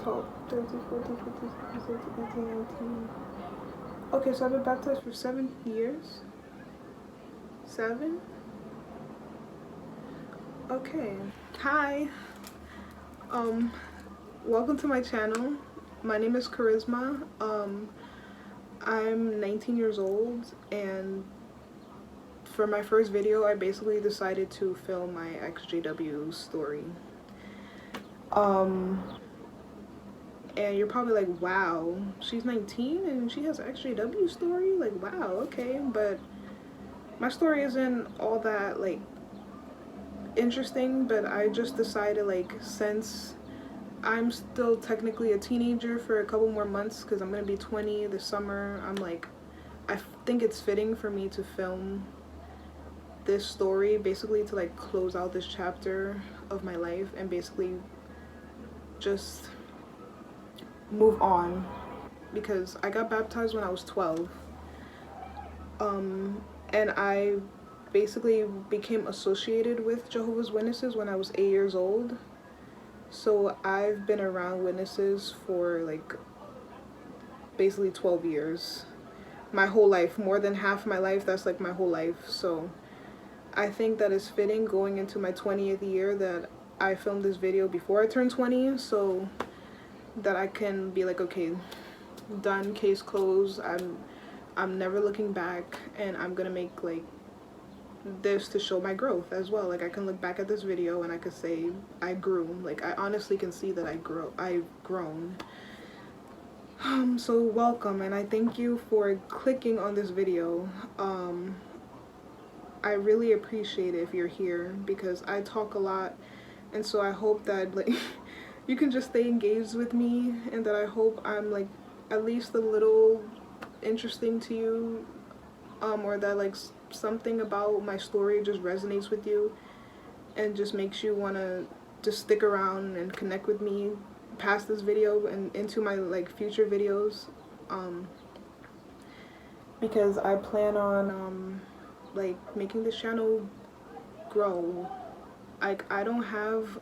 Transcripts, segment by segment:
12, 13, 14, 15, 16, 17, 18, 19. Okay, so I've been baptized for 7 years. 7? Okay. Hi. Welcome to my channel. My name is Karizma. I'm 19 years old, and for my first video, I basically decided to film my XJW story. And you're probably like, wow, she's 19 and she has an XJW story? Like, wow, okay. But my story isn't all that, like, interesting, but I just decided, like, since I'm still technically a teenager for a couple more months, because I'm going to be 20 this summer, I'm like, I think it's fitting for me to film this story, basically to, like, close out this chapter of my life and basically just move on, because I got baptized when I was 12, and I basically became associated with Jehovah's Witnesses when I was 8 years old. So I've been around witnesses for like basically 12 years. My whole life, more than half my life, that's like my whole life. So I think that it's fitting going into my 20th year that I filmed this video before I turned 20, so that I can be like, okay, done, case closed. I'm never looking back, and I'm gonna make like this to show my growth as well. Like, I can look back at this video and I could say I grew. Like, I honestly can see that I've grown. So welcome, and I thank you for clicking on this video. I really appreciate it if you're here, because I talk a lot, and so I hope that like you can just stay engaged with me, and that I hope I'm like at least a little interesting to you, or that like something about my story just resonates with you and just makes you want to just stick around and connect with me past this video and into my like future videos, because I plan on like making this channel grow. Like, I don't have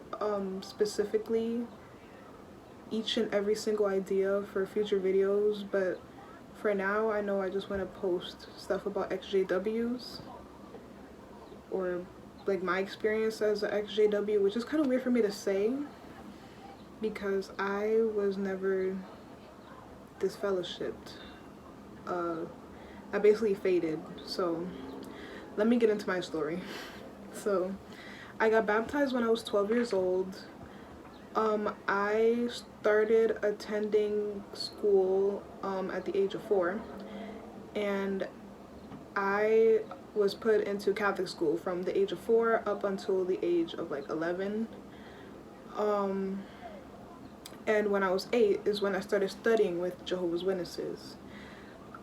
specifically each and every single idea for future videos, but for now I know I just want to post stuff about XJWs, or like my experience as an XJW, which is kind of weird for me to say because I was never disfellowshipped. I basically faded. So let me get into my story. So I got baptized when I was 12 years old. I started attending school at the age of 4, and I was put into Catholic school from the age of 4 up until the age of like 11. And when I was 8 is when I started studying with Jehovah's Witnesses.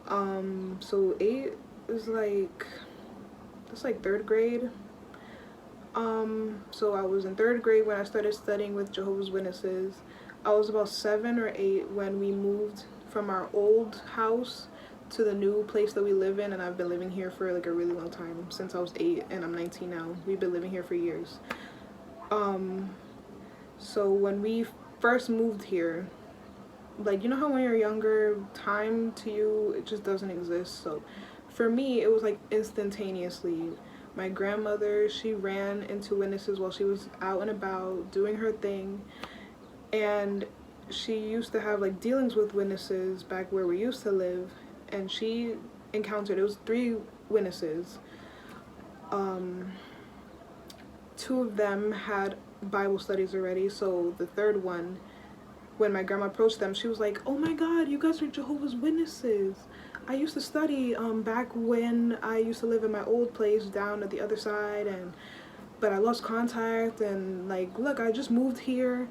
So 8 is like, it's like 3rd grade. So I was in 3rd grade when I started studying with Jehovah's Witnesses. I was about 7 or 8 when we moved from our old house to the new place that we live in, and I've been living here for like a really long time, since I was 8 and I'm 19 now. We've been living here for years. So when we first moved here, like, you know how when you're younger, time to you, it just doesn't exist. So for me, it was like instantaneously. My grandmother, she ran into witnesses while she was out and about doing her thing, and she used to have like dealings with witnesses back where we used to live, and she encountered, it was 3 witnesses. 2 of them had Bible studies already, so the 3rd one, when my grandma approached them, she was like, oh my god, you guys are Jehovah's Witnesses. I used to study back when I used to live in my old place down at the other side, but I lost contact, and like, look, I just moved here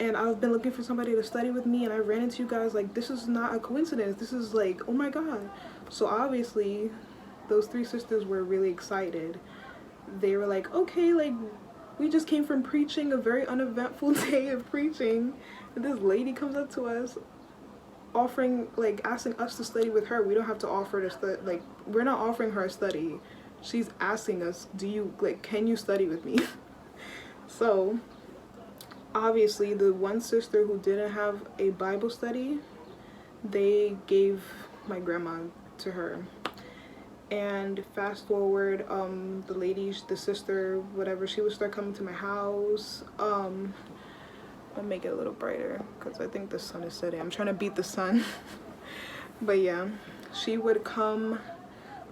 and I've been looking for somebody to study with me, and I ran into you guys. Like, this is not a coincidence. This is like, oh my god. So obviously those 3 sisters were really excited. They were like, okay, like, we just came from preaching, a very uneventful day of preaching, and this lady comes up to us offering, like, asking us to study with her. We don't have to offer to study. Like, we're not offering her a study. She's asking us, do you, like, can you study with me? So obviously the one sister who didn't have a Bible study, they gave my grandma to her. And fast forward, the sister, whatever, she would start coming to my house. I'll make it a little brighter because I think the sun is setting. I'm trying to beat the sun. But yeah, she would come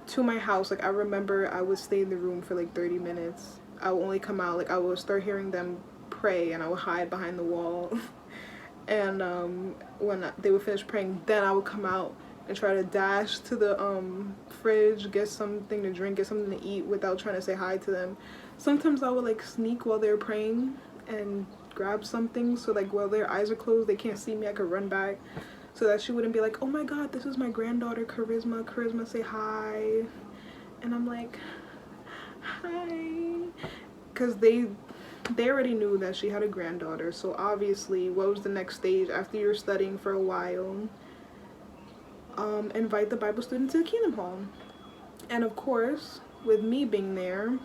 to my house. Like, I remember I would stay in the room for like 30 minutes. I would only come out, like, I would start hearing them pray and I would hide behind the wall. And when they would finish praying, then I would come out and try to dash to the fridge, get something to drink, get something to eat without trying to say hi to them. Sometimes I would like sneak while they're praying and grab something, so like while their eyes are closed they can't see me, I could run back so that she wouldn't be like, oh my god, this is my granddaughter Karizma, say hi. And I'm like, hi, because they already knew that she had a granddaughter. So obviously, what was the next stage after you're studying for a while? Invite the Bible student to the Kingdom Hall. And of course, with me being there,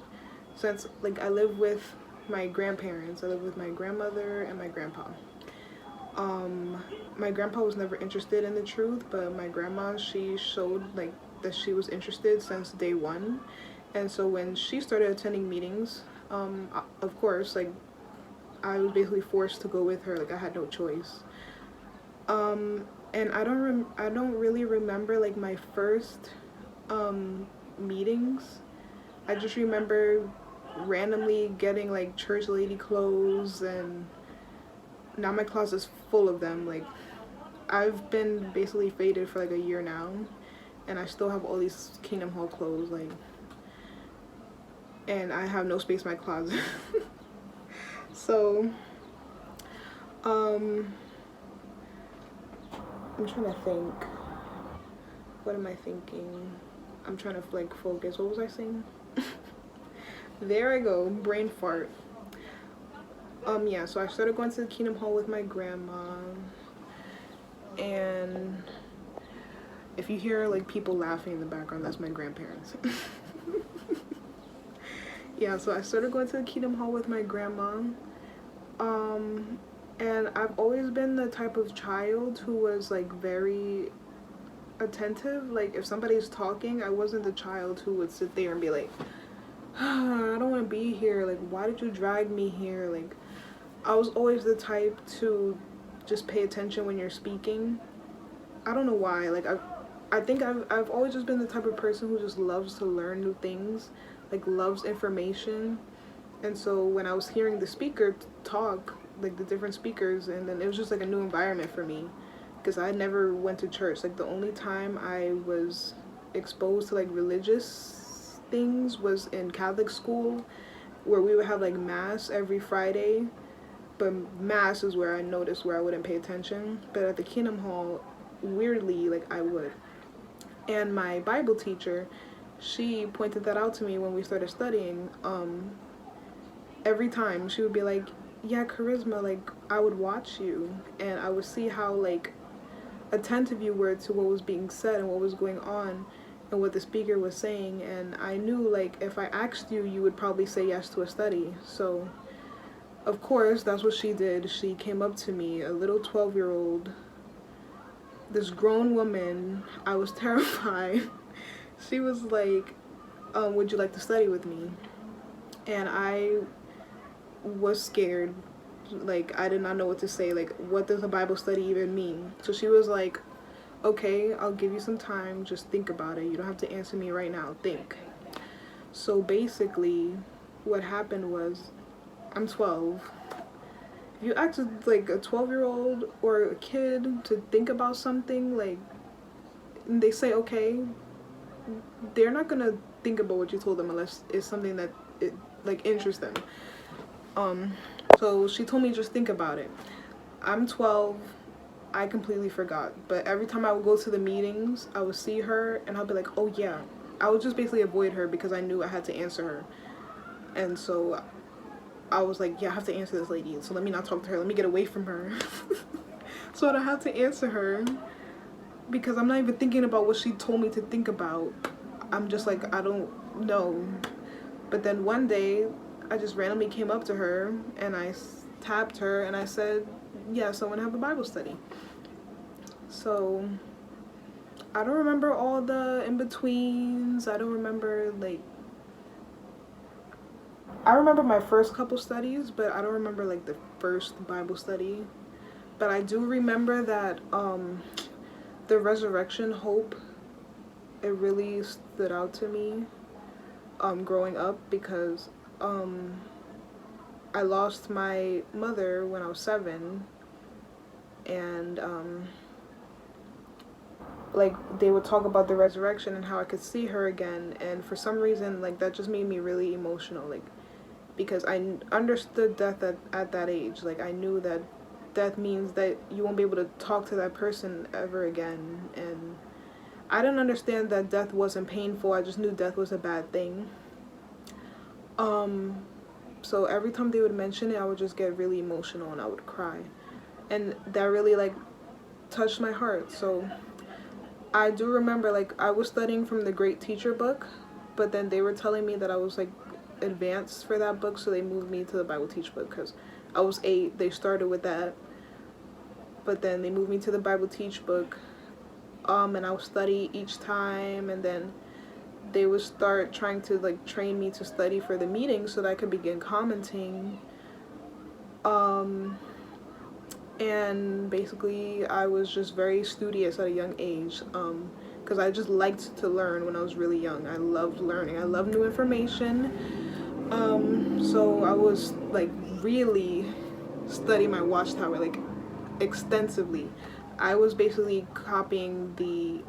since like I live with my grandparents, I live with my grandmother and my grandpa. My grandpa was never interested in the truth, but my grandma, she showed like that she was interested since day one. And so when she started attending meetings, of course, like I was basically forced to go with her. Like I had no choice. And I don't really remember like my first meetings. I just remember randomly getting like church lady clothes, and now my closet's full of them. Like I've been basically faded for like a year now, and I still have all these Kingdom Hall clothes, like, and I have no space in my closet. So I'm trying to think. What am I thinking? I'm trying to like focus. What was I saying? There I go, brain fart. Yeah, so I started going to the Kingdom Hall with my grandma, and if you hear like people laughing in the background, that's my grandparents. Yeah, so I started going to the Kingdom Hall with my grandma, and I've always been the type of child who was like very attentive. Like if somebody's talking, I wasn't the child who would sit there and be like, I don't want to be here, like why did you drag me here? Like I was always the type to just pay attention when you're speaking. I don't know why. Like I think I've always just been the type of person who just loves to learn new things, like loves information. And so when I was hearing the speaker talk, like the different speakers, and then it was just like a new environment for me, because I never went to church. Like the only time I was exposed to like religious things was in Catholic school, where we would have like mass every Friday, but mass is where I noticed where I wouldn't pay attention. But at the Kingdom Hall, weirdly, like I would. And my Bible teacher, she pointed that out to me when we started studying. Every time she would be like, yeah, Karizma, like I would watch you and I would see how like attentive you were to what was being said and what was going on and what the speaker was saying, and I knew like if I asked you, you would probably say yes to a study. So of course that's what she did. She came up to me, a little 12-year-old, this grown woman. I was terrified. She was like, would you like to study with me? And I was scared. Like I did not know what to say. Like, what does a Bible study even mean? So she was like, okay, I'll give you some time, just think about it, you don't have to answer me right now, think. So basically what happened was, I'm 12. If you ask like a 12-year-old or a kid to think about something, like they say okay, they're not gonna think about what you told them unless it's something that it like interests them. So she told me just think about it. I'm 12. I completely forgot, but every time I would go to the meetings, I would see her and I'll be like, oh yeah. I would just basically avoid her because I knew I had to answer her. And so I was like, yeah, I have to answer this lady, so let me not talk to her, let me get away from her. So I don't have to answer her because I'm not even thinking about what she told me to think about. I'm just like, I don't know. But then one day I just randomly came up to her and I tapped her and I said, yes, I want to have a Bible study. So I don't remember all the in-betweens. I don't remember, like, I remember my first couple studies, but I don't remember, like, the first Bible study. But I do remember that the resurrection hope, it really stood out to me growing up, because I lost my mother when I was 7, and like, they would talk about the resurrection and how I could see her again, and for some reason, like, that just made me really emotional, like, because I understood death at that age. Like, I knew that death means that you won't be able to talk to that person ever again, and I didn't understand that death wasn't painful. I just knew death was a bad thing. So every time they would mention it, I would just get really emotional and I would cry, and that really, like, touched my heart. So I do remember, like, I was studying from the Great Teacher book, but then they were telling me that I was, like, advanced for that book, so they moved me to the Bible Teach book, because I was 8. They started with that, but then they moved me to the Bible Teach book, and I would study each time, and then they would start trying to, like, train me to study for the meetings so that I could begin commenting. And basically I was just very studious at a young age, because I just liked to learn when I was really young. I loved learning. I loved new information. So I was, like, really studying my watchtower, like, extensively. I was basically copying the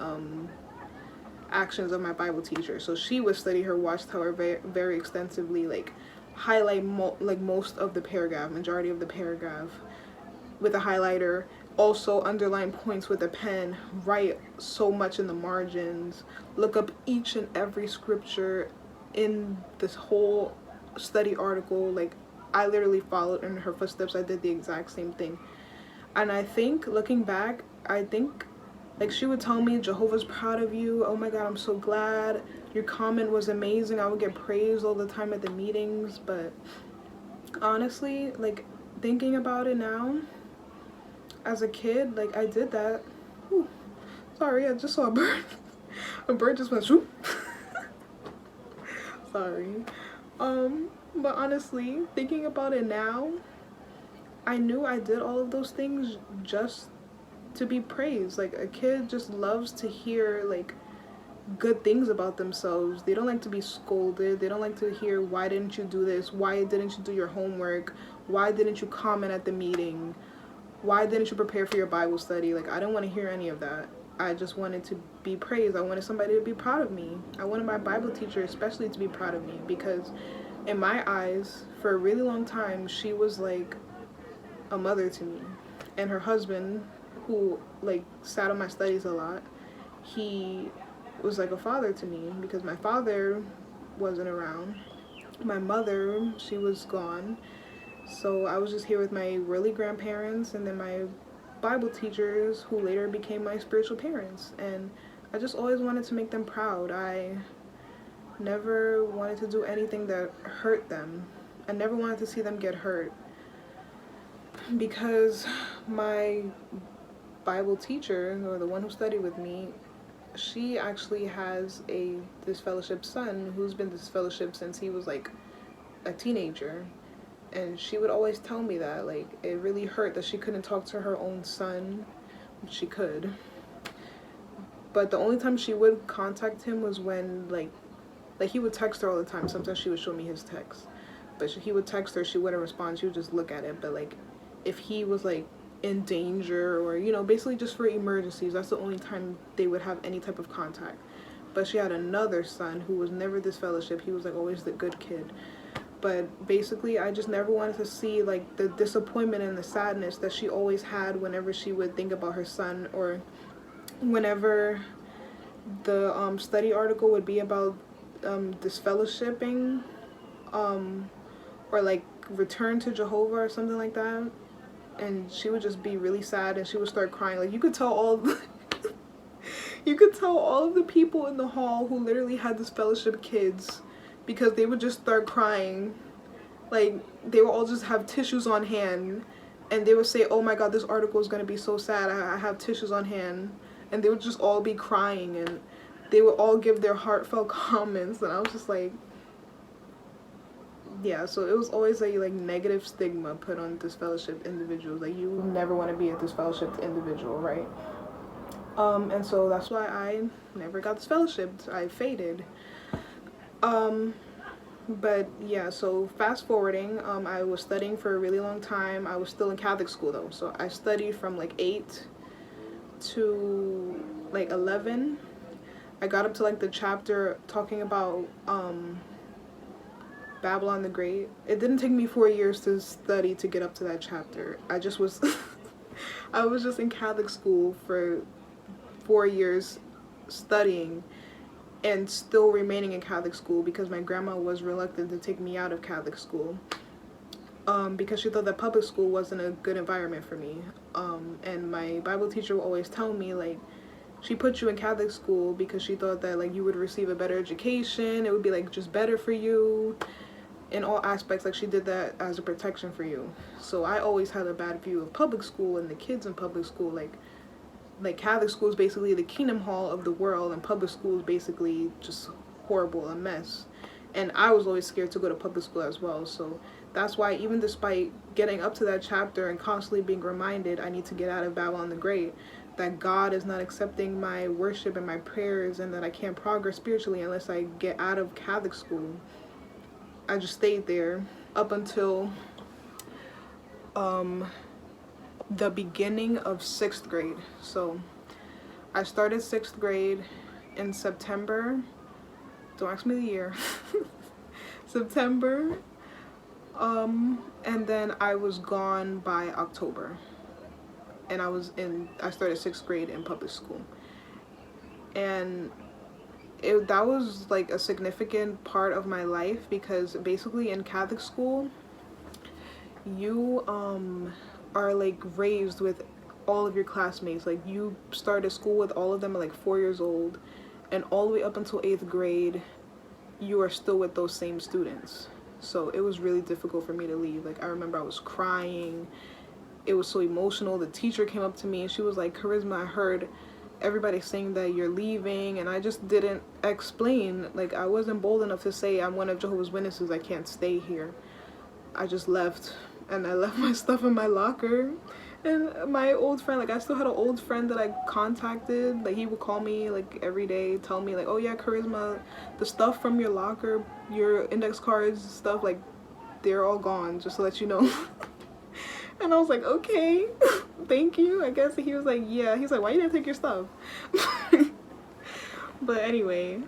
actions of my Bible teacher. So she would study her watchtower very, very extensively, like, highlight most of the paragraph, majority of the paragraph, with a highlighter, also underline points with a pen, write so much in the margins, look up each and every scripture in this whole study article. Like, I literally followed in her footsteps. I did the exact same thing. And I think, looking back, I think, like, she would tell me, Jehovah's proud of you, oh my God, I'm so glad, your comment was amazing. I would get praised all the time at the meetings. But honestly, like, thinking about it now, as a kid, like, I did that. Ooh, sorry, I just saw a bird. A bird just went swoop. Sorry. But honestly, thinking about it now, I knew I did all of those things just to be praised. Like, a kid just loves to hear, like, good things about themselves. They don't like to be scolded. They don't like to hear, why didn't you do this? Why didn't you do your homework? Why didn't you comment at the meeting? Why didn't you prepare for your Bible study? Like, I didn't want to hear any of that. I just wanted to be praised. I wanted somebody to be proud of me. I wanted my Bible teacher especially to be proud of me, because in my eyes, for a really long time, she was like a mother to me. And her husband, who, like, sat on my studies a lot, he was like a father to me, because my father wasn't around. My mother, she was gone. So I was just here with my really grandparents and then my Bible teachers, who later became my spiritual parents. And I just always wanted to make them proud. I never wanted to do anything that hurt them. I never wanted to see them get hurt, because my Bible teacher, or the one who studied with me, she actually has a disfellowshipped son who's been disfellowshipped since he was, like, a teenager. And she would always tell me that, like, it really hurt that she couldn't talk to her own son. She could. But the only time she would contact him was when, like, he would text her all the time. Sometimes she would show me his text. But he would text her, she wouldn't respond, she would just look at it. But, like, if he was, like, in danger, or, you know, basically just for emergencies, that's the only time they would have any type of contact. But she had another son who was never disfellowshipped. He was, like, always the good kid. But basically, I just never wanted to see, like, the disappointment and the sadness that she always had whenever she would think about her son, or whenever the study article would be about disfellowshipping, or, like, return to Jehovah or something like that. And she would just be really sad, and she would start crying. Like, you could tell all you could tell all of the people in the hall who literally had disfellowshipped kids, because they would just start crying Like, they would all just have tissues on hand, and they would say, oh my god, this article is going to be so sad, I have tissues on hand. And they would just all be crying, and they would all give their heartfelt comments, and I was just like, yeah. So it was always a like negative stigma put on disfellowshipped individuals. Like, you never want to be a disfellowshipped individual, right? And so that's why I never got disfellowshipped. I faded. But yeah, so fast forwarding, I was studying for a really long time. I was still in Catholic school though, so I studied from like 8 to like 11. I got up to like the chapter talking about Babylon the Great. It didn't take me 4 years to study to get up to that chapter. I just was I was just in Catholic school for 4 years studying, and still remaining in Catholic school because my grandma was reluctant to take me out of Catholic school, because she thought that public school wasn't a good environment for me. And my Bible teacher would always tell me, like, she put you in Catholic school because she thought that like you would receive a better education, it would be like just better for you in all aspects. Like, she did that as a protection for you. So I always had a bad view of public school and the kids in public school. Like Catholic school is basically the kingdom hall of the world, and public school is basically just horrible, a mess. And I was always scared to go to public school as well. So that's why, even despite getting up to that chapter and constantly being reminded I need to get out of Babylon the Great, that God is not accepting my worship and my prayers, and that I can't progress spiritually unless I get out of Catholic school, I just stayed there up until the beginning of 6th grade. So I started 6th grade in September. Don't ask me the year. September. And then I was gone by October. And I started 6th grade in public school. And that was like a significant part of my life, because basically in Catholic school, you are like raised with all of your classmates. Like, you started school with all of them at like 4 years old, and all the way up until 8th grade you are still with those same students. So it was really difficult for me to leave. Like, I remember I was crying. It was so emotional. The teacher came up to me and she was like, Karizma, I heard everybody saying that you're leaving. And I just didn't explain. Like, I wasn't bold enough to say, I'm one of Jehovah's Witnesses, I can't stay here. I just left. And I left my stuff in my locker. And my old friend, like, I still had an old friend that I contacted. Like, he would call me like every day, tell me like, oh yeah, Karizma, the stuff from your locker, your index cards, stuff, like, they're all gone, just to let you know. And I was like, okay, thank you. I guess he was like, yeah. He's like, why you didn't take your stuff? But anyway,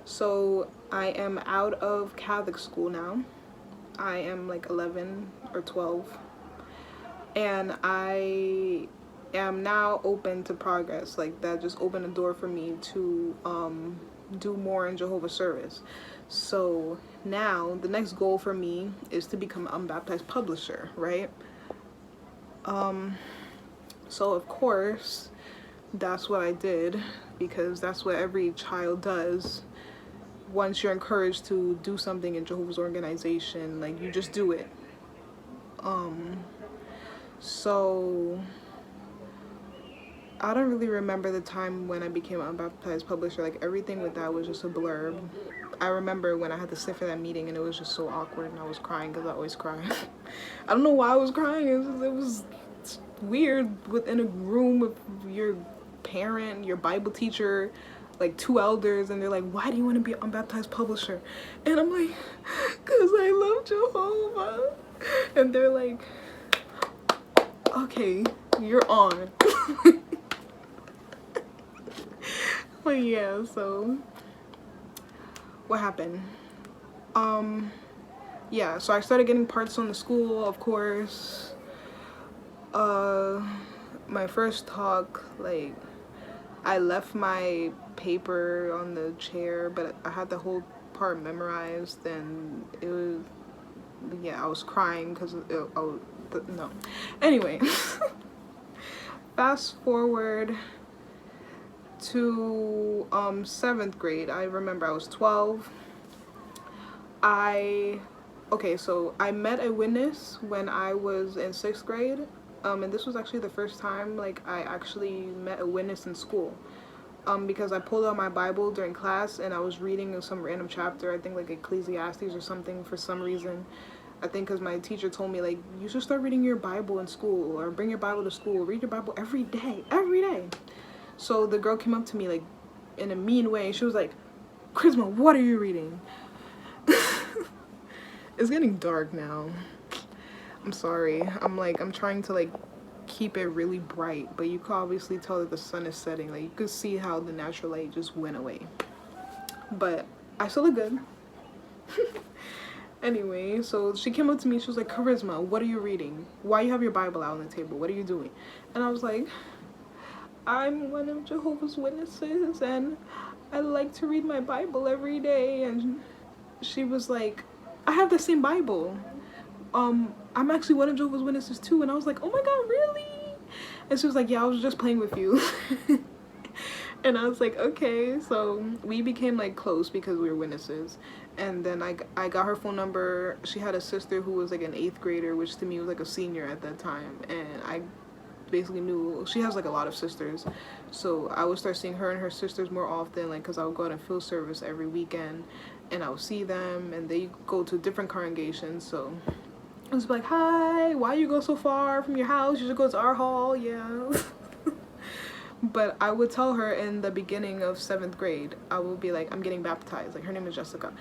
so I am out of Catholic school now. I am like 11 or 12. And I am now open to progress. Like, that just opened a door for me to do more in Jehovah's service. So now the next goal for me is to become an unbaptized publisher, right? So of course that's what I did, because that's what every child does. Once you're encouraged to do something in Jehovah's organization, like, you just do it. So I don't really remember the time when I became an unbaptized publisher. Like, everything with that was just a blur. I remember when I had to sit for that meeting, and it was just so awkward, and I was crying because I always cry. I don't know why I was crying. It was weird within a room with your parent, your Bible teacher, like 2 elders, and they're like, why do you want to be an unbaptized publisher? And I'm like, because I love Jehovah. And they're like, okay, you're on. But yeah, so what happened? Yeah, so I started getting parts on the school, of course. My first talk, like, I left my paper on the chair, but I had the whole part memorized, and it was, yeah, I was crying because no. Anyway, fast forward to 7th grade. I remember I was 12. Okay, so I met a witness when I was in 6th grade. And this was actually the first time like I actually met a witness in school. Because I pulled out my Bible during class and I was reading some random chapter, I think like Ecclesiastes or something for some reason. I think because my teacher told me like, you should start reading your Bible in school, or bring your Bible to school, read your Bible every day, every day. So the girl came up to me like in a mean way. She was like, Karizma, what are you reading? It's getting dark now. I'm sorry. I'm trying to like keep it really bright, but you can obviously tell that the sun is setting. Like you could see how the natural light just went away. But I still look good. Anyway, so she came up to me. She was like, Karizma, what are you reading? Why you have your Bible out on the table? What are you doing? And I was like, I'm one of Jehovah's Witnesses and I like to read my Bible every day. And she was like, I have the same Bible. I'm actually one of Jehovah's Witnesses too. And I was like, oh my god, really? And she was like, yeah, I was just playing with you. And I was like, okay. So we became like close because we were witnesses. And then I got her phone number. She had a sister who was like an 8th grader, which to me was like a senior at that time. And I basically knew she has like a lot of sisters, so I would start seeing her and her sisters more often, like because I would go out and field service every weekend and I would see them, and they go to different congregations. So I was like, hi, why you go so far from your house? You should go to our hall. Yeah. But I would tell her in the beginning of 7th grade, I would be like, I'm getting baptized. Like, her name is Jessica.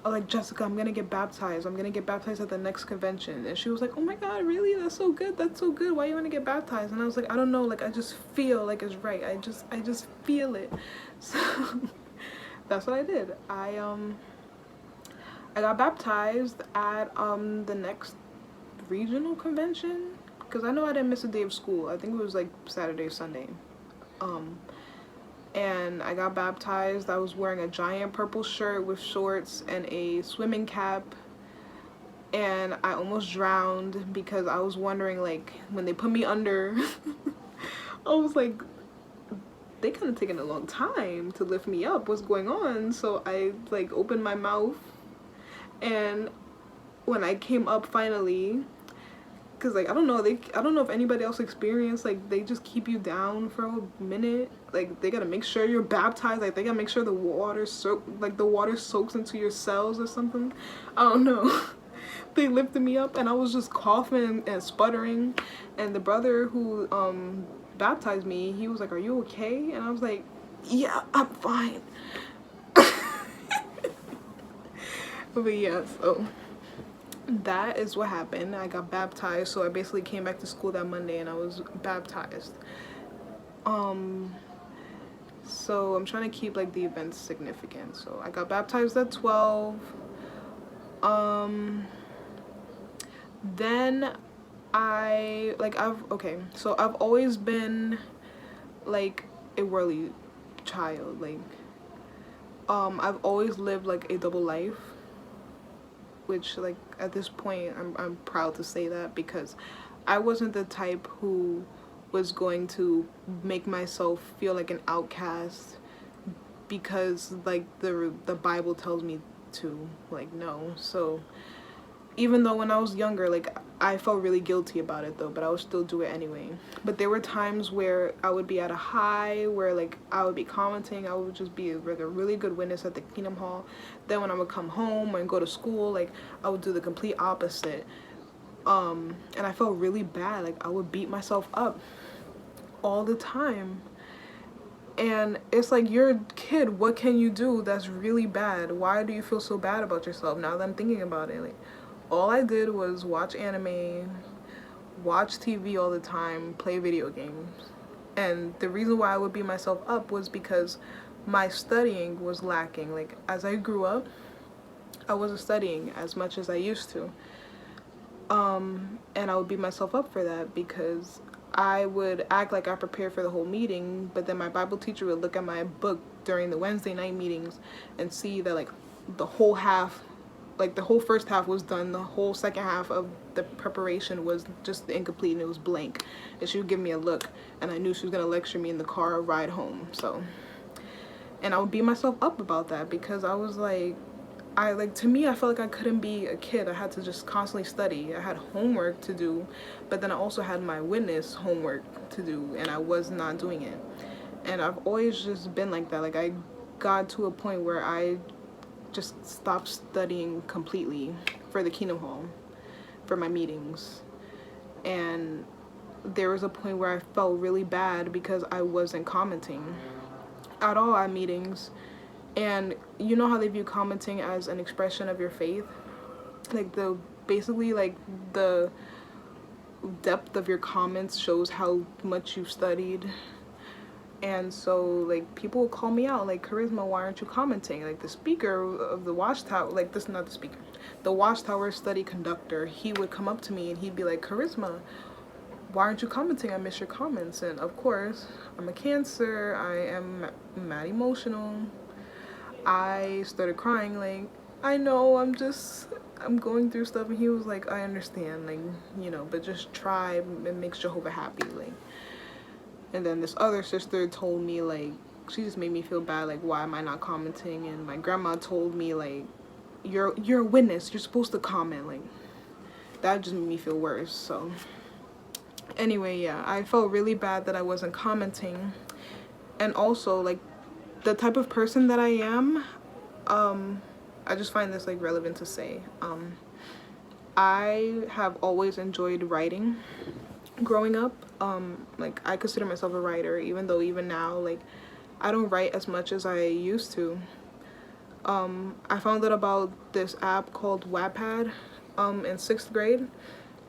I was like, Jessica, I'm gonna get baptized. I'm gonna get baptized at the next convention. And she was like, oh my god, really? That's so good. That's so good. Why you wanna get baptized? And I was like, I don't know. Like, I just feel like it's right. I just feel it. So that's what I did. I got baptized at the next regional convention, because I know I didn't miss a day of school. I think it was like Saturday or Sunday. And I got baptized. I was wearing a giant purple shirt with shorts and a swimming cap, and I almost drowned because I was wondering, like, when they put me under I was like, they kind of taken a long time to lift me up. What's going on? So I like opened my mouth, and when I came up finally, because like I don't know if anybody else experienced, like, they just keep you down for a minute. Like, they gotta make sure you're baptized. Like, they gotta make sure the water soaks into your cells or something. I don't know. They lifted me up and I was just coughing and sputtering, and the brother who baptized me, he was like, are you okay? And I was like, yeah, I'm fine. But yeah, so that is what happened. I got baptized, so I basically came back to school that Monday and I was baptized. So I'm trying to keep like the events significant. So I got baptized at 12. Then so I've always been like a worldly child. Like I've always lived like a double life, which like at this point I'm proud to say that, because I wasn't the type who was going to make myself feel like an outcast because like the Bible tells me to. Like, no. So even though when I was younger, like, I felt really guilty about it though, but I would still do it anyway. But there were times where I would be at a high, where like I would be commenting, I would just be like a really good witness at the Kingdom Hall. Then when I would come home and go to school, like, I would do the complete opposite. And I felt really bad. Like, I would beat myself up all the time. And it's like, you're a kid, what can you do that's really bad? Why do you feel so bad about yourself? Now that I'm thinking about it, like, all I did was watch anime, watch TV all the time, play video games. And the reason why I would beat myself up was because my studying was lacking. Like, as I grew up, I wasn't studying as much as I used to. And I would beat myself up for that because I would act like I prepared for the whole meeting, but then my Bible teacher would look at my book during the Wednesday night meetings and see that like the whole first half was done, the whole second half of the preparation was just incomplete and it was blank. And she would give me a look and I knew she was gonna lecture me in the car ride home. So, and I would beat myself up about that because I was like, to me, I felt like I couldn't be a kid. I had to just constantly study. I had homework to do, but then I also had my witness homework to do, and I was not doing it. And I've always just been like that. Like, I got to a point where I just stopped studying completely for the Kingdom Hall, for my meetings. And there was a point where I felt really bad because I wasn't commenting at all at meetings. And you know how they view commenting as an expression of your faith? Like, basically, like, the depth of your comments shows how much you've studied. And so, like, people would call me out, like, Karizma, why aren't you commenting? Like, the speaker of the Watchtower, like, this is not the speaker, the Watchtower study conductor, he would come up to me and he'd be like, Karizma, why aren't you commenting? I miss your comments. And of course, I'm a Cancer, I am mad emotional. I started crying, like, I know, I'm going through stuff. And he was like, I understand, like, you know, but just try, it makes Jehovah happy, like. And then this other sister told me, like, she just made me feel bad, like, why am I not commenting? And my grandma told me, like, you're a witness, you're supposed to comment. Like, that just made me feel worse. So anyway, yeah, I felt really bad that I wasn't commenting. And also, like, the type of person that I am, I just find this, like, relevant to say. I have always enjoyed writing growing up. Like, I consider myself a writer, even though even now, like, I don't write as much as I used to. I found out about this app called Wattpad in 6th grade,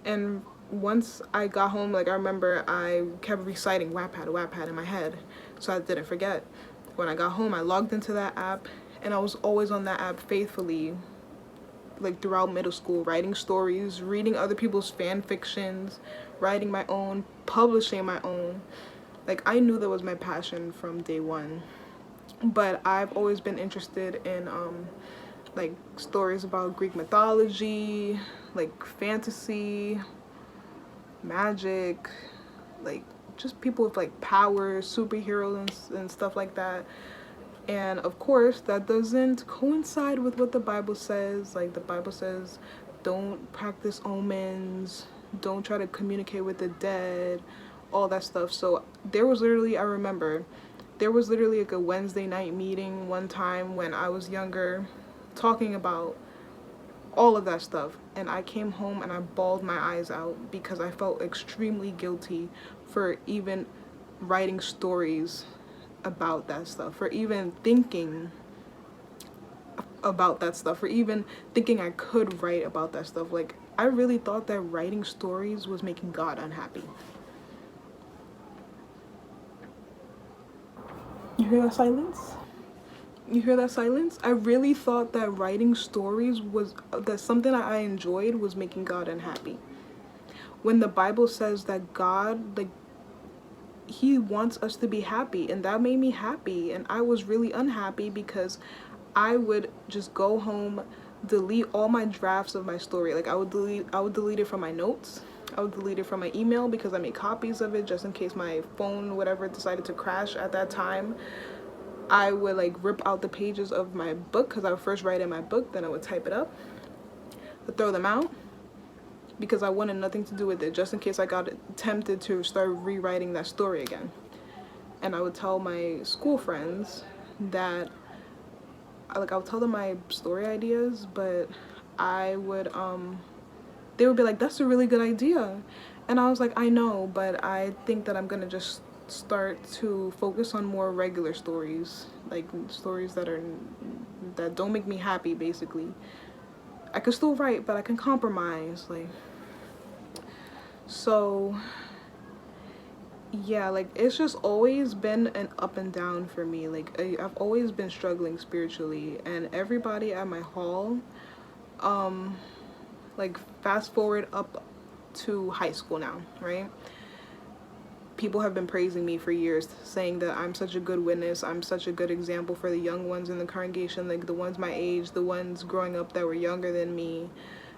and once I got home, like, I remember I kept reciting Wattpad in my head, so I didn't forget. When I got home, I logged into that app, and I was always on that app faithfully, like, throughout middle school, writing stories, reading other people's fan fictions, writing my own, publishing my own. Like, I knew that was my passion from day one. But I've always been interested in like, stories about Greek mythology, like, fantasy, magic, like, just people with, like, powers, superheroes and stuff like that. And of course, that doesn't coincide with what the Bible says. Like, the Bible says, don't practice omens, don't try to communicate with the dead, all that stuff. So there was literally, I remember, there was literally, like, a Wednesday night meeting one time when I was younger, talking about all of that stuff. And I came home and I bawled my eyes out because I felt extremely guilty for even writing stories about that stuff, for even thinking about that stuff, for even thinking I could write about that stuff. Like, I really thought that writing stories was making God unhappy. You hear that silence? You hear that silence? I really thought that writing stories was, that something that I enjoyed was making God unhappy. When the Bible says that God, like, he wants us to be happy, and that made me happy. And I was really unhappy because I would just go home, delete all my drafts of my story. Like, I would delete it from my notes, I would delete it from my email because I made copies of it just in case my phone, whatever, decided to crash at that time. I would, like, rip out the pages of my book because I would first write in my book, then I would type it up, I'd throw them out because I wanted nothing to do with it, just in case I got tempted to start rewriting that story again. And I would tell my school friends that, like, I would tell them my story ideas, but I would, they would be like, that's a really good idea. And I was like, I know, but I think that I'm gonna just start to focus on more regular stories, like stories that don't make me happy, basically. I can still write, but I can compromise, like. So yeah, like, it's just always been an up and down for me. Like, I've always been struggling spiritually, and everybody at my hall, like, fast forward up to high school now, right? People have been praising me for years, saying that I'm such a good witness, I'm such a good example for the young ones in the congregation, like the ones my age, the ones growing up that were younger than me.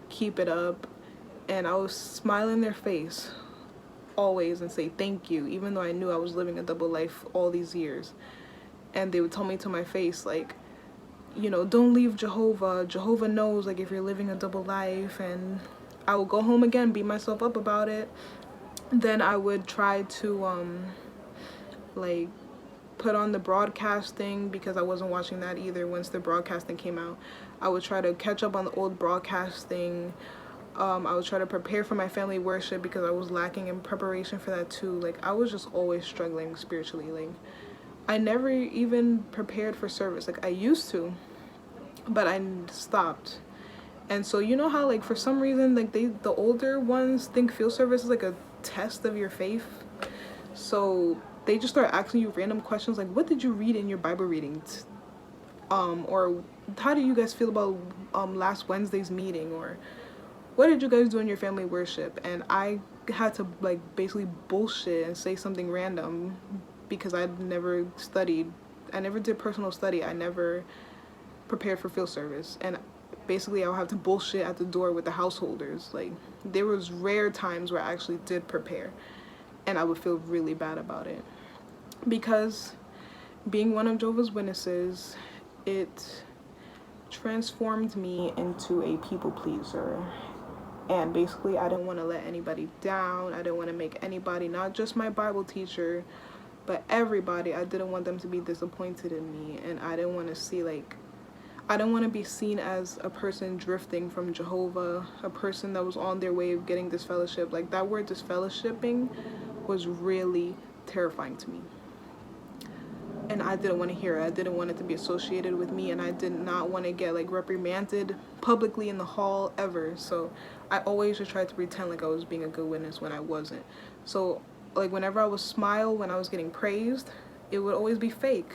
Keep it up. And I was smiling in their face always and say thank you, even though I knew I was living a double life all these years. And they would tell me to my face, like, you know, don't leave Jehovah. Jehovah knows, like, if you're living a double life. And I would go home again, beat myself up about it. Then I would try to, like, put on the broadcasting, because I wasn't watching that either once the broadcasting came out. I would try to catch up on the old broadcasting. I would try to prepare for my family worship, because I was lacking in preparation for that too. Like, I was just always struggling spiritually. Like, I never even prepared for service. Like, I used to, but I stopped. And so, you know how, like, for some reason, like, the older ones think field service is like a test of your faith. So they just start asking you random questions like, what did you read in your Bible readings? Or how do you guys feel about last Wednesday's meeting? Or what did you guys do in your family worship? And I had to, like, basically bullshit and say something random, because I'd never studied. I never did personal study. I never prepared for field service. And basically I would have to bullshit at the door with the householders. Like, there was rare times where I actually did prepare, and I would feel really bad about it, because being one of Jehovah's Witnesses, it transformed me into a people pleaser. And basically, I didn't want to let anybody down. I didn't want to make anybody, not just my Bible teacher, but everybody, I didn't want them to be disappointed in me. And I didn't want to see, like, I didn't want to be seen as a person drifting from Jehovah, a person that was on their way of getting disfellowship. Like, that word disfellowshipping was really terrifying to me. And I didn't want to hear it. I didn't want it to be associated with me, and I did not want to get, like, reprimanded publicly in the hall ever. So I always just tried to pretend like I was being a good witness when I wasn't. So, like, whenever I would smile when I was getting praised, it would always be fake,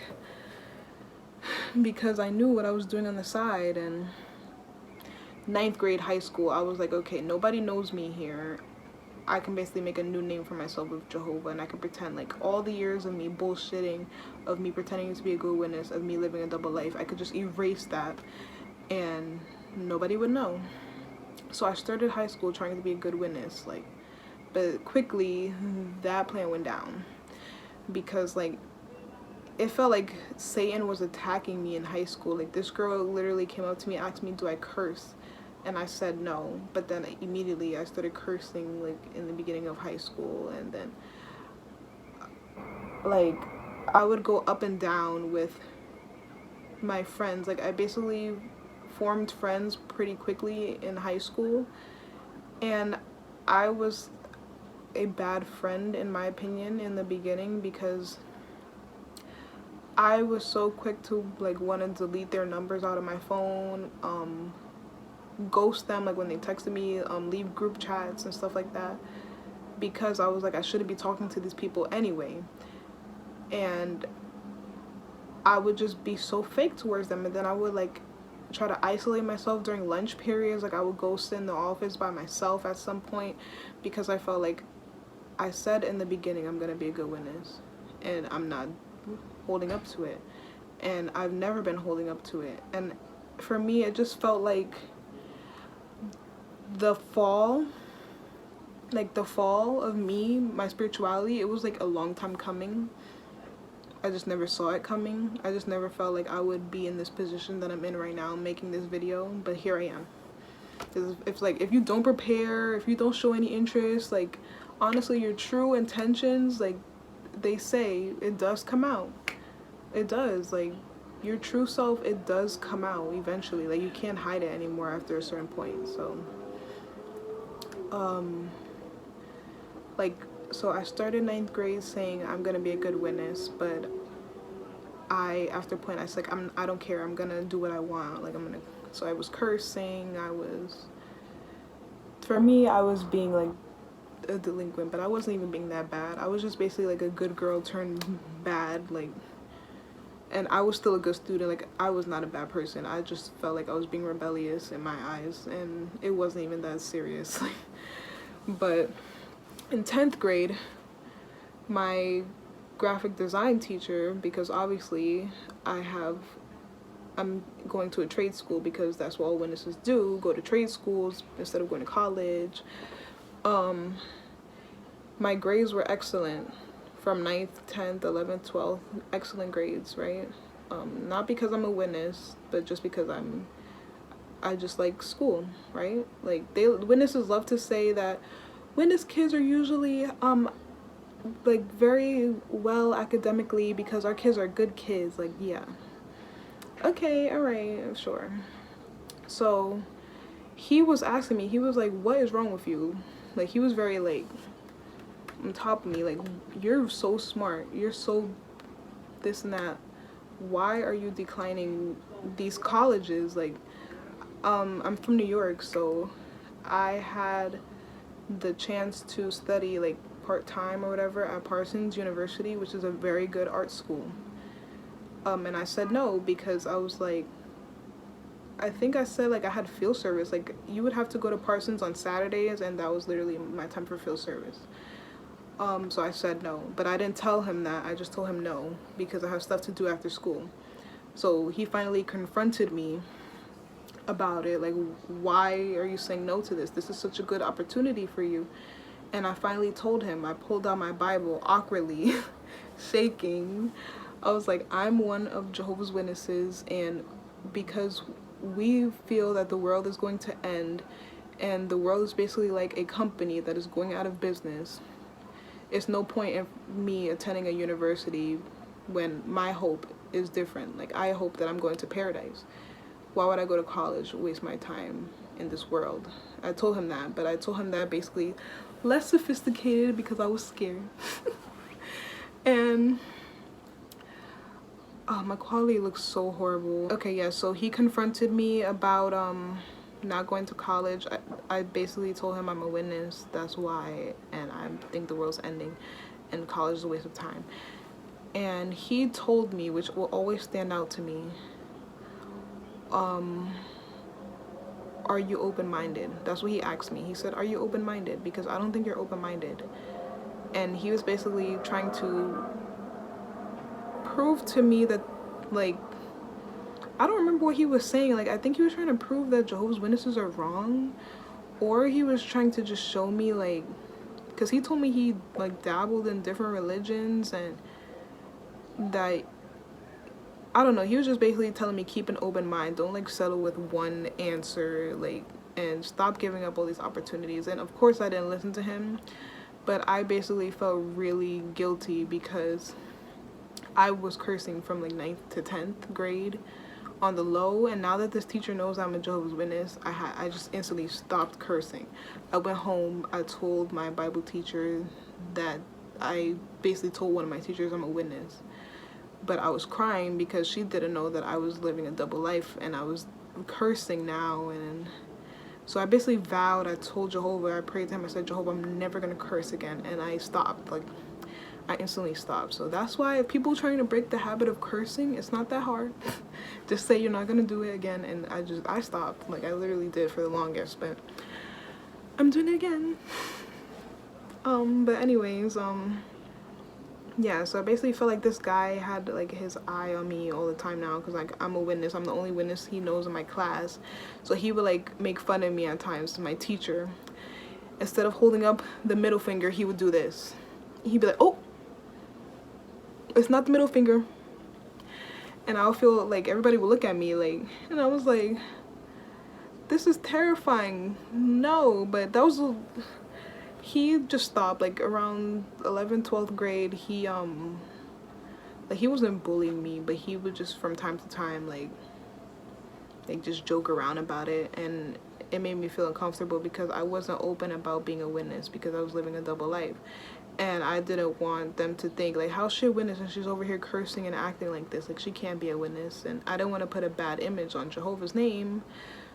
because I knew what I was doing on the side. And 9th grade high school, I was like, okay, nobody knows me here. I can basically make a new name for myself with Jehovah, and I can pretend, like, all the years of me bullshitting, of me pretending to be a good witness, of me living a double life, I could just erase that and nobody would know. So I started high school trying to be a good witness, like, but quickly that plan went down, because, like, it felt like Satan was attacking me in high school. Like, this girl literally came up to me, asked me, do I curse? And I said no, but then immediately I started cursing, like, in the beginning of high school. And then, like, I would go up and down with my friends. Like, I basically formed friends pretty quickly in high school, and I was a bad friend, in my opinion, in the beginning, because I was so quick to, like, want to delete their numbers out of my phone, ghost them, like, when they texted me, leave group chats and stuff like that, because I was like, I shouldn't be talking to these people anyway. And I would just be so fake towards them. And then I would, like, try to isolate myself during lunch periods. Like, I would go sit in the office by myself at some point, because I felt like I said in the beginning I'm gonna be a good witness, and I'm not holding up to it, and I've never been holding up to it. And for me, it just felt like the fall of me, my spirituality, it was like a long time coming. I just never saw it coming. I just never felt like I would be in this position that I'm in right now, making this video, but here I am. It's like, if you don't prepare, if you don't show any interest, like, honestly, your true intentions, like they say, it does come out. It does. Like, your true self, it does come out eventually. Like, you can't hide it anymore after a certain point. So so I started 9th grade saying I'm gonna be a good witness, but after a point I said, like, I don't care, I'm gonna do what I want. Like, so I was cursing, for me, I was being, like, a delinquent, but I wasn't even being that bad. I was just basically, like, a good girl turned bad, like, and I was still a good student. Like, I was not a bad person. I just felt like I was being rebellious in my eyes, and it wasn't even that serious. But in 10th grade, my graphic design teacher, because obviously I'm going to a trade school, because that's what all witnesses do, go to trade schools instead of going to college. My grades were excellent from 9th, 10th, 11th, 12th, excellent grades, right? Not because I'm a witness, but just because I just like school, right? Like, witnesses love to say that witness kids are usually like very well academically because our kids are good kids. Like, yeah, okay, all right, sure. So he was asking me, he was like, what is wrong with you? Like, he was very like on top of me, like, you're so smart, you're so this and that, why are you declining these colleges? Like, I'm from New York, so I had the chance to study like part-time or whatever at Parsons University, which is a very good art school. And I said no because I was like, I think I said like I had field service. Like, you would have to go to Parsons on Saturdays, and that was literally my time for field service. So I said no, but I didn't tell him that. I just told him no because I have stuff to do after school. So he finally confronted me about it, like, why are you saying no to this? This is such a good opportunity for you. And I finally told him. I pulled out my Bible awkwardly, shaking. I was like, I'm one of Jehovah's Witnesses, and because we feel that the world is going to end, and the world is basically like a company that is going out of business, it's no point in me attending a university when my hope is different. Like, I hope that I'm going to paradise. Why would I go to college, waste my time in this world? I told him that, but I told him that basically less sophisticated because I was scared. And oh, my quality looks so horrible. Okay, yeah, so he confronted me about not going to college. I basically told him I'm a witness, that's why, and I think the world's ending and college is a waste of time. And he told me, which will always stand out to me, are you open-minded? That's what he asked me. He said, are you open-minded? Because I don't think you're open-minded. And he was basically trying to prove to me that, like, I don't remember what he was saying. Like, I think he was trying to prove that Jehovah's Witnesses are wrong, or he was trying to just show me, like, because he told me he like dabbled in different religions, and that, I don't know, he was just basically telling me keep an open mind, don't like settle with one answer, like, and stop giving up all these opportunities. And of course I didn't listen to him, but I basically felt really guilty because I was cursing from like 9th to 10th grade on the low, and now that this teacher knows I'm a Jehovah's Witness, I just instantly stopped cursing. I went home, I told my Bible teacher that I basically told one of my teachers I'm a witness. But I was crying because she didn't know that I was living a double life, and I was cursing now. And so I basically vowed, I told Jehovah, I prayed to him, I said, Jehovah, I'm never gonna curse again. And I stopped, like, I instantly stopped. So that's why if people trying to break the habit of cursing, it's not that hard. Just say you're not gonna do it again. And I stopped. Like, I literally did for the longest, but I'm doing it again. But anyways, yeah, so I basically felt like this guy had like his eye on me all the time now, because like I'm a witness, I'm the only witness he knows in my class. So he would like make fun of me at times, my teacher. Instead of holding up the middle finger, he would do this. He'd be like, oh, it's not the middle finger. And I would feel like everybody would look at me like, and I was like, this is terrifying. No, but that was he just stopped. Like around 11th, 12th grade, he like he wasn't bullying me, but he would just from time to time like just joke around about it, and it made me feel uncomfortable because I wasn't open about being a witness because I was living a double life. And I didn't want them to think, like, how's she a witness and she's over here cursing and acting like this? Like, she can't be a witness. And I didn't want to put a bad image on Jehovah's name,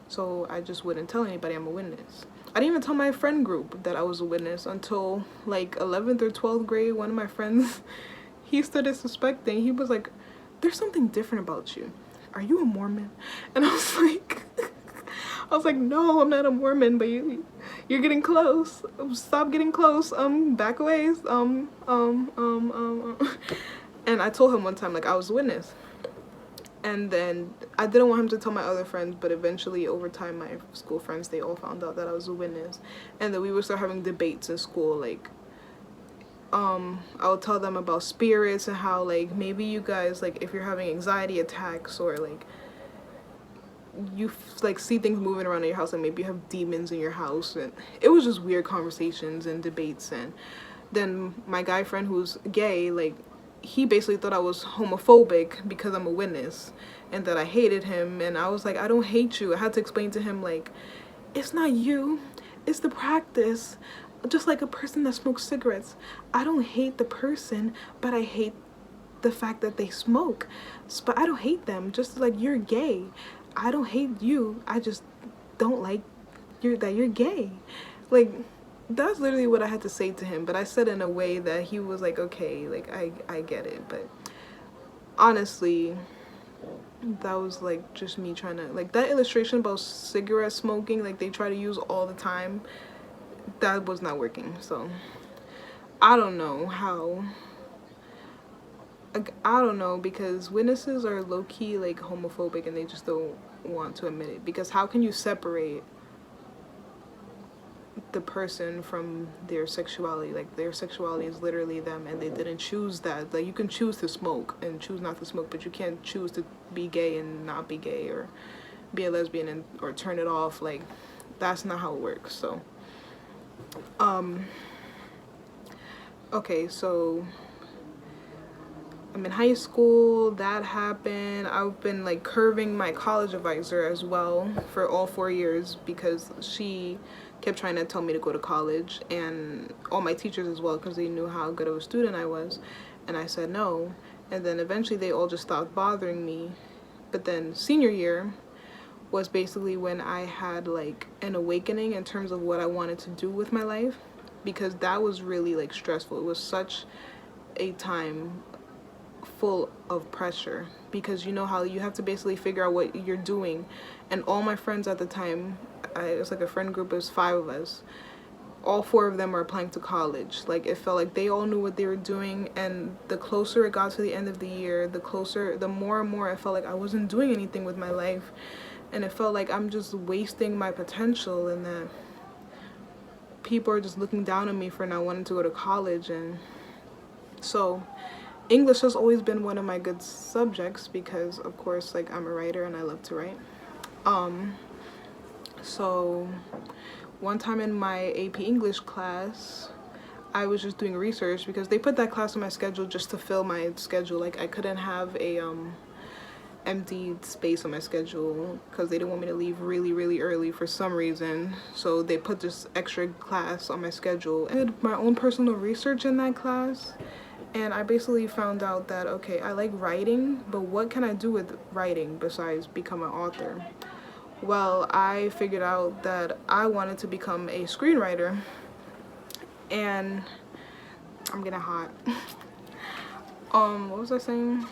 so I just wouldn't tell anybody I'm a witness. I didn't even tell my friend group that I was a witness until, like, 11th or 12th grade. One of my friends, he started suspecting. He was like, there's something different about you. Are you a Mormon? And I was like, no, I'm not a Mormon, but you're getting close. Stop getting close. Back away. And I told him one time, like, I was a witness. And then I didn't want him to tell my other friends, but eventually over time my school friends, they all found out that I was a witness. And then we would start having debates in school, like, I would tell them about spirits and how like maybe you guys, like if you're having anxiety attacks or like you like see things moving around in your house, and maybe you have demons in your house. And it was just weird conversations and debates. And then my guy friend who's gay, like he basically thought I was homophobic because I'm a witness and that I hated him. And I was like, I don't hate you. I had to explain to him like, it's not you, it's the practice. Just like a person that smokes cigarettes, I don't hate the person, but I hate the fact that they smoke. But I don't hate them. Just like you're gay, I don't hate you, I just don't like that you're gay. Like that's literally what I had to say to him, but I said in a way that he was like, okay, like I get it. But honestly, that was like just me trying to, like that illustration about cigarette smoking, like they try to use all the time, that was not working. So I don't know how, like, I don't know, because witnesses are low-key like homophobic and they just don't want to admit it. Because how can you separate the person from their sexuality? Like their sexuality is literally them, and they didn't choose that. Like you can choose to smoke and choose not to smoke, but you can't choose to be gay and not be gay, or be a lesbian and or turn it off. Like that's not how it works. So okay, so I'm in high school, that happened. I've been like curving my college advisor as well for all 4 years, because she kept trying to tell me to go to college, and all my teachers as well, because they knew how good of a student I was, and I said no. And then eventually they all just stopped bothering me. But then senior year was basically when I had like an awakening in terms of what I wanted to do with my life, because that was really like stressful. It was such a time full of pressure, because you know how you have to basically figure out what you're doing. And all my friends at the time, it was like a friend group, it was 5 of us, all 4 of them were applying to college. Like it felt like they all knew what they were doing, and the closer it got to the end of the year, the more and more I felt like I wasn't doing anything with my life, and it felt like I'm just wasting my potential, and that people are just looking down on me for not wanting to go to college. And so English has always been one of my good subjects, because of course like I'm a writer and I love to write. So one time in my AP English class, I was just doing research, because they put that class on my schedule just to fill my schedule. Like I couldn't have a empty space on my schedule, because they didn't want me to leave really early for some reason. So they put this extra class on my schedule. I did my own personal research in that class, and I basically found out that, okay, I like writing, but what can I do with writing besides become an author? Well, I figured out that I wanted to become a screenwriter, and I'm getting hot. What was I saying?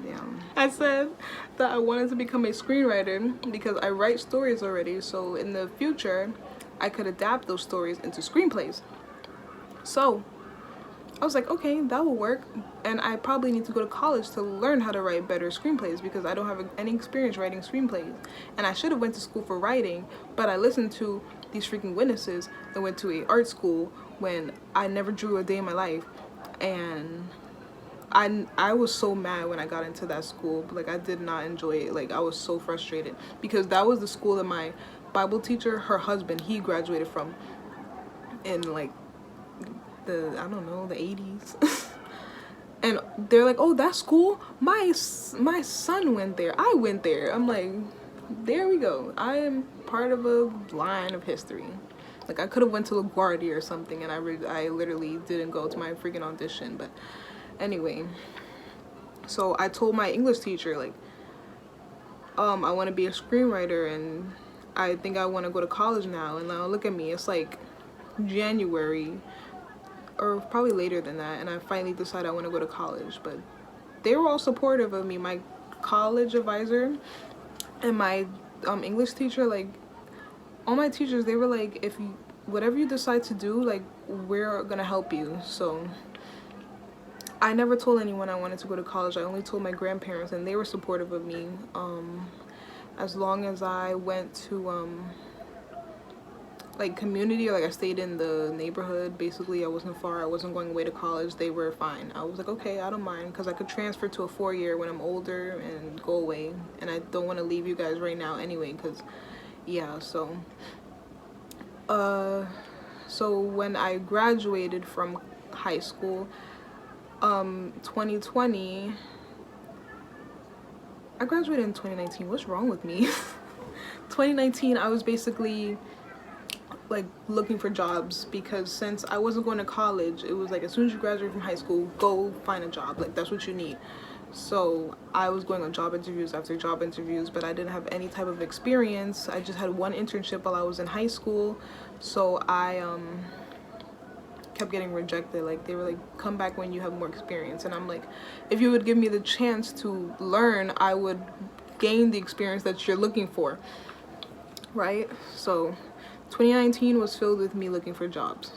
Damn. I said that I wanted to become a screenwriter because I write stories already, so in the future I could adapt those stories into screenplays. So I was like, okay, that will work, and I probably need to go to college to learn how to write better screenplays, because I don't have any experience writing screenplays. And I should have went to school for writing, but I listened to these freaking witnesses and went to a art school when I never drew a day in my life. And I was so mad when I got into that school. Like I did not enjoy it. Like I was so frustrated, because that was the school that my Bible teacher, her husband, he graduated from in like I don't know, the 80s. And they're like, oh, that school, my son went there, I went there. I'm like, there we go, I am part of a line of history. Like I could have went to LaGuardia or something, and I literally didn't go to my freaking audition. But anyway, so I told my English teacher, like, I want to be a screenwriter, and I think I want to go to college now. And now look at me, it's like January, or probably later than that, and I finally decided I want to go to college. But they were all supportive of me. My college advisor and my English teacher, like all my teachers, they were like, if you, whatever you decide to do, like we're gonna help you. So I never told anyone I wanted to go to college. I only told my grandparents, and they were supportive of me. As long as I went to like community, or like I stayed in the neighborhood. Basically, I wasn't far, I wasn't going away to college. They were fine. I was like, okay, I don't mind, because I could transfer to a 4-year when I'm older and go away, and I don't want to leave you guys right now anyway, because yeah. So so when I graduated from high school, 2020, I graduated in 2019. What's wrong with me? 2019, I was basically like looking for jobs, because since I wasn't going to college, it was like as soon as you graduate from high school, go find a job, like that's what you need. So I was going on job interviews after job interviews, but I didn't have any type of experience. I just had one internship while I was in high school, so I kept getting rejected. Like, they were like, come back when you have more experience, and I'm like, if you would give me the chance to learn, I would gain the experience that you're looking for, right? So 2019 was filled with me looking for jobs.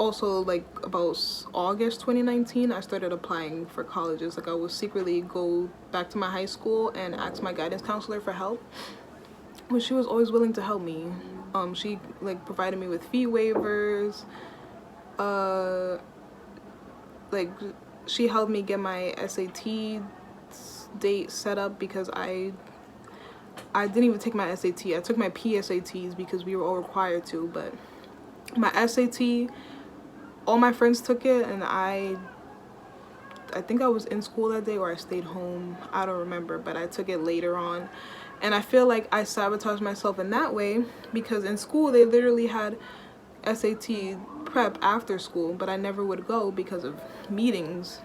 Also, like, about August 2019, I started applying for colleges. Like, I would secretly go back to my high school and ask my guidance counselor for help, but she was always willing to help me. She like provided me with fee waivers. Like, she helped me get my SAT date set up, because I didn't even take my SAT. I took my PSATs because we were all required to, but my SAT, all my friends took it, and I think I was in school that day, or I stayed home. I don't remember, but I took it later on. And I feel like I sabotaged myself in that way, because in school they literally had SAT prep after school, but I never would go because of meetings.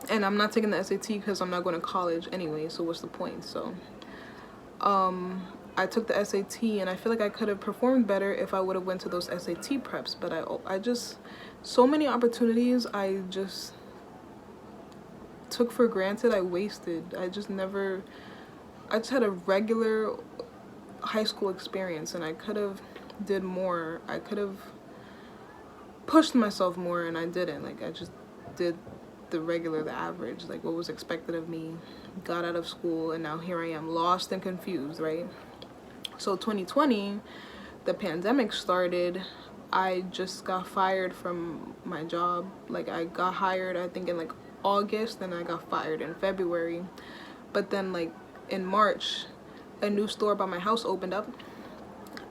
And I'm not taking the SAT because I'm not going to college anyway, so what's the point? So I took the SAT, and I feel like I could have performed better if I would have went to those SAT preps, but I just, so many opportunities I just took for granted, I wasted. I just had a regular high school experience, and I could have did more. I could have pushed myself more, and I didn't. Like, I just did the average, like what was expected of me, got out of school, and now here I am, lost and confused, right? So 2020, the pandemic started. I just got fired from my job. Like, I got hired, I think, in like August, and I got fired in February. But then, like, in March, a new store by my house opened up.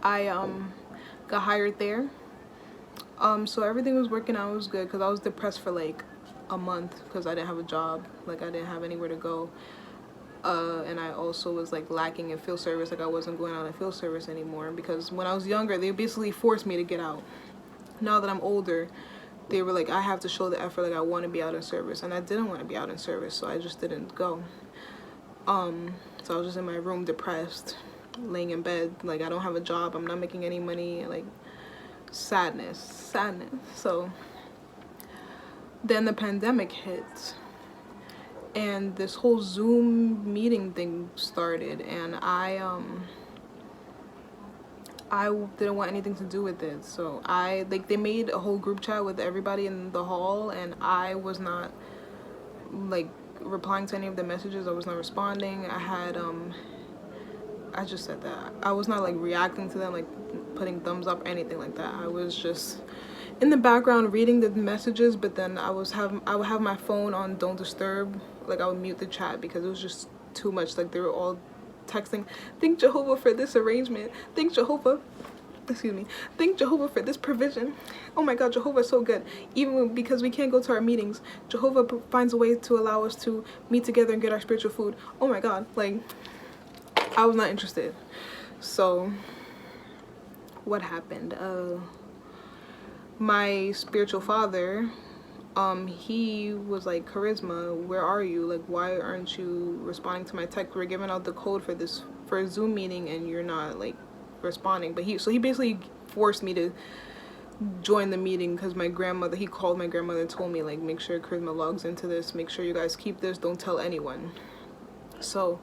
I got hired there. So everything was working out. It was good, because I was depressed for like a month because I didn't have a job. Like, I didn't have anywhere to go. And I also was like lacking in field service. Like, I wasn't going out in field service anymore, because when I was younger, they basically forced me to get out. Now that I'm older, they were like, I have to show the effort. Like, I want to be out in service, and I didn't want to be out in service, so I just didn't go. So I was just in my room, depressed, laying in bed. Like, I don't have a job, I'm not making any money. Like, sadness. So then the pandemic hit, and this whole Zoom meeting thing started, and I didn't want anything to do with it. So they made a whole group chat with everybody in the hall, and I was not like replying to any of the messages. I was not responding. I just said that I was not like reacting to them, like putting thumbs up or anything like that. I was just in the background reading the messages, but then I would have my phone on don't disturb. Like, I would mute the chat because it was just too much. Like, they were all texting, thank Jehovah for this arrangement, thank Jehovah for this provision. Oh my God, Jehovah is so good. Even because we can't go to our meetings, Jehovah finds a way to allow us to meet together and get our spiritual food. Oh my God, like, I was not interested. So what happened? My spiritual father, he was like, Karizma, where are you? Like, why aren't you responding to my text? We're giving out the code for a Zoom meeting, and you're not like responding. But he basically forced me to join the meeting, because he called my grandmother and told me, like, make sure Karizma logs into this, make sure you guys keep this, don't tell anyone. So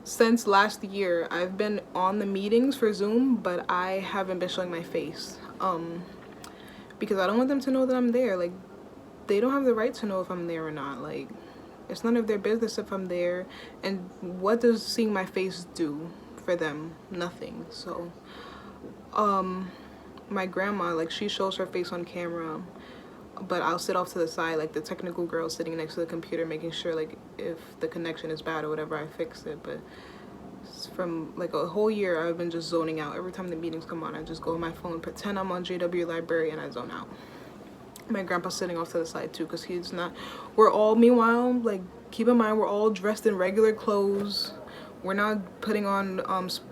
since last year, I've been on the meetings for Zoom, but I haven't been showing my face, because I don't want them to know that I'm there. Like, they don't have the right to know if I'm there or not. Like, it's none of their business if I'm there. And what does seeing my face do for them, nothing. So my grandma, like, she shows her face on camera, but I'll sit off to the side, like the technical girl sitting next to the computer, making sure, like, if the connection is bad or whatever, I fix it. But from like a whole year, I've been just zoning out. Every time the meetings come on, I just go on my phone, pretend I'm on JW Library, and I zone out. My grandpa's sitting off to the side too, because he's not, we're all, meanwhile, like, keep in mind, we're all dressed in regular clothes. We're not putting on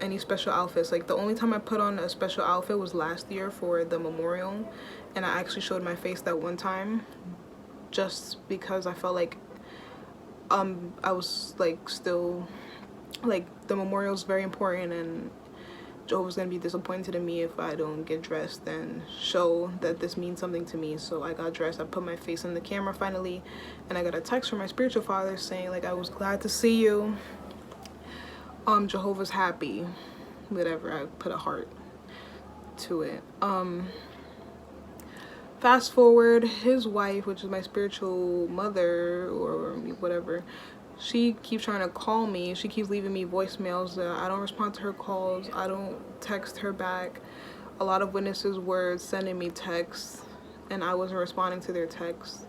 any special outfits. Like, the only time I put on a special outfit was last year for the memorial, and I actually showed my face that one time, just because I felt like I was, like, still, like, the memorial is very important, and Jehovah's gonna be disappointed in me if I don't get dressed and show that this means something to me. So I got dressed, I put my face in the camera finally, and I got a text from my spiritual father saying, like, I was glad to see you. Jehovah's happy, whatever. I put a heart to it. Fast forward, his wife, which is my spiritual mother or whatever, she keeps trying to call me. She keeps leaving me voicemails. I don't respond to her calls. I don't text her back. A lot of witnesses were sending me texts, and I wasn't responding to their texts.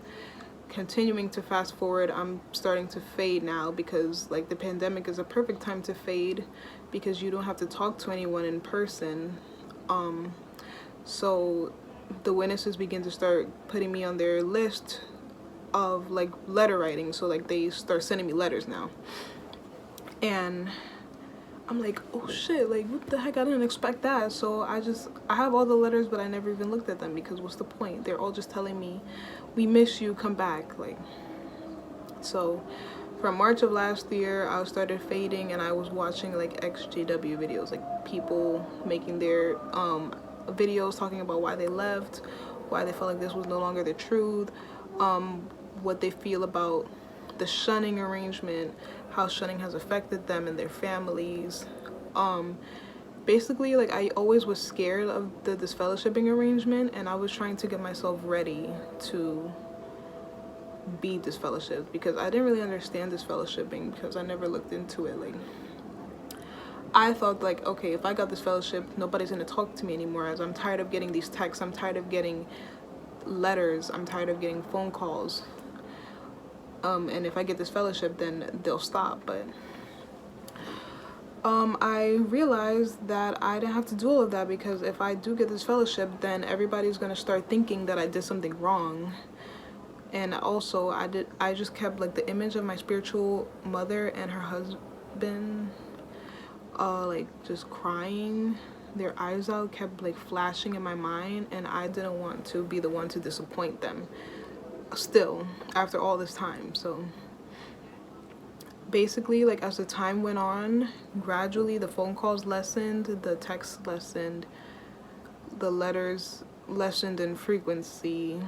Continuing to fast forward, I'm starting to fade now, because, like, the pandemic is a perfect time to fade, because you don't have to talk to anyone in person. So the witnesses begin to start putting me on their list of, like, letter writing. So, like, they start sending me letters now, and I'm like, oh shit, like, what the heck, I didn't expect that. So I have all the letters, but I never even looked at them, because what's the point? They're all just telling me, we miss you, come back. Like, so from March of last year, I started fading, and I was watching, like, XJW videos, like, people making their videos talking about why they left, why they felt like this was no longer the truth, what they feel about the shunning arrangement, how shunning has affected them and their families. Basically, like, I always was scared of the disfellowshipping arrangement, and I was trying to get myself ready to be disfellowshipped, because I didn't really understand disfellowshipping, because I never looked into it. Like, I thought, like, okay, if I got this fellowship, nobody's gonna talk to me anymore, as I'm tired of getting these texts, I'm tired of getting letters, I'm tired of getting phone calls. And if I get this fellowship, then they'll stop. But I realized that I didn't have to do all of that, because if I do get this fellowship, then everybody's gonna start thinking that I did something wrong. And also, I just kept, like, the image of my spiritual mother and her husband, like, just crying their eyes out, kept, like, flashing in my mind, and I didn't want to be the one to disappoint them still after all this time. So basically, like, as the time went on, gradually the phone calls lessened, the texts lessened, the letters lessened in frequency.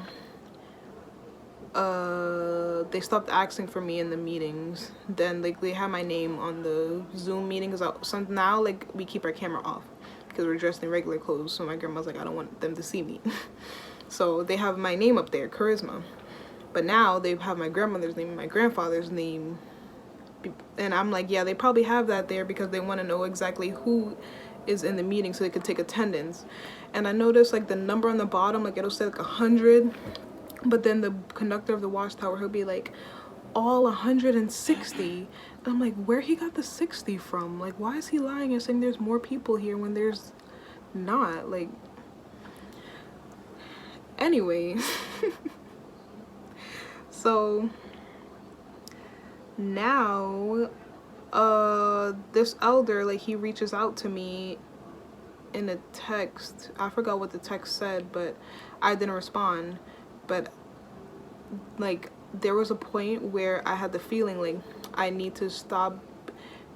They stopped asking for me in the meetings. Then, like, they have my name on the Zoom meetings. So now, like, we keep our camera off because we're dressed in regular clothes. So my grandma's like, I don't want them to see me. So they have my name up there, Karizma. But now they have my grandmother's name and my grandfather's name. And I'm like, yeah, they probably have that there because they want to know exactly who is in the meeting so they could take attendance. And I noticed, like, the number on the bottom, like, it'll say, like, 100. But then the conductor of the watchtower, he'll be like, all 160. And I'm like, where he got the 60 from? Like, why is he lying and saying there's more people here when there's not? Like, anyway. So now this elder, like, he reaches out to me in a text. I forgot what the text said, but I didn't respond. But, like, there was a point where I had the feeling, like, I need to stop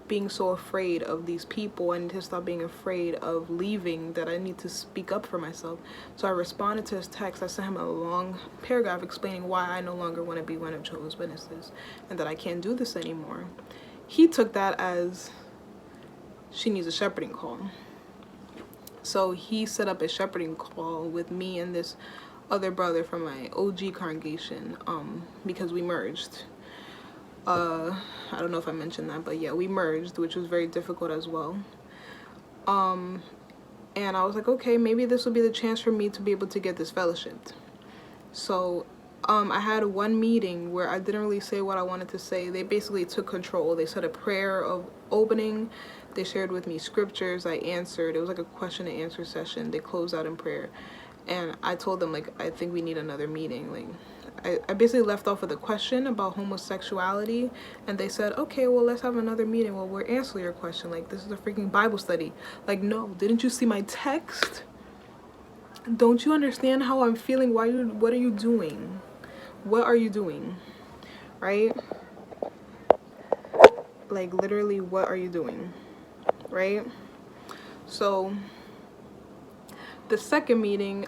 being so afraid of these people. I need to stop being afraid of leaving, that I need to speak up for myself. So I responded to his text. I sent him a long paragraph explaining why I no longer want to be one of Jehovah's Witnesses and that I can't do this anymore. He took that as she needs a shepherding call. So he set up a shepherding call with me and this other brother from my OG congregation, because we merged. I don't know if I mentioned that, but yeah, we merged, which was very difficult as well. And I was like, okay, maybe this will be the chance for me to be able to get disfellowshipped. So I had one meeting where I didn't really say what I wanted to say. They basically took control. They said a prayer of opening. They shared with me scriptures. I answered. It was like a question and answer session. They closed out in prayer. And I told them, like, I think we need another meeting. Like, I basically left off with a question about homosexuality, and they said, okay, well, let's have another meeting. Well, we're answering your question. Like, this is a freaking Bible study. Like, no, didn't you see my text? Don't you understand how I'm feeling? What are you doing? What are you doing? Right? Like, literally, what are you doing? Right? So the second meeting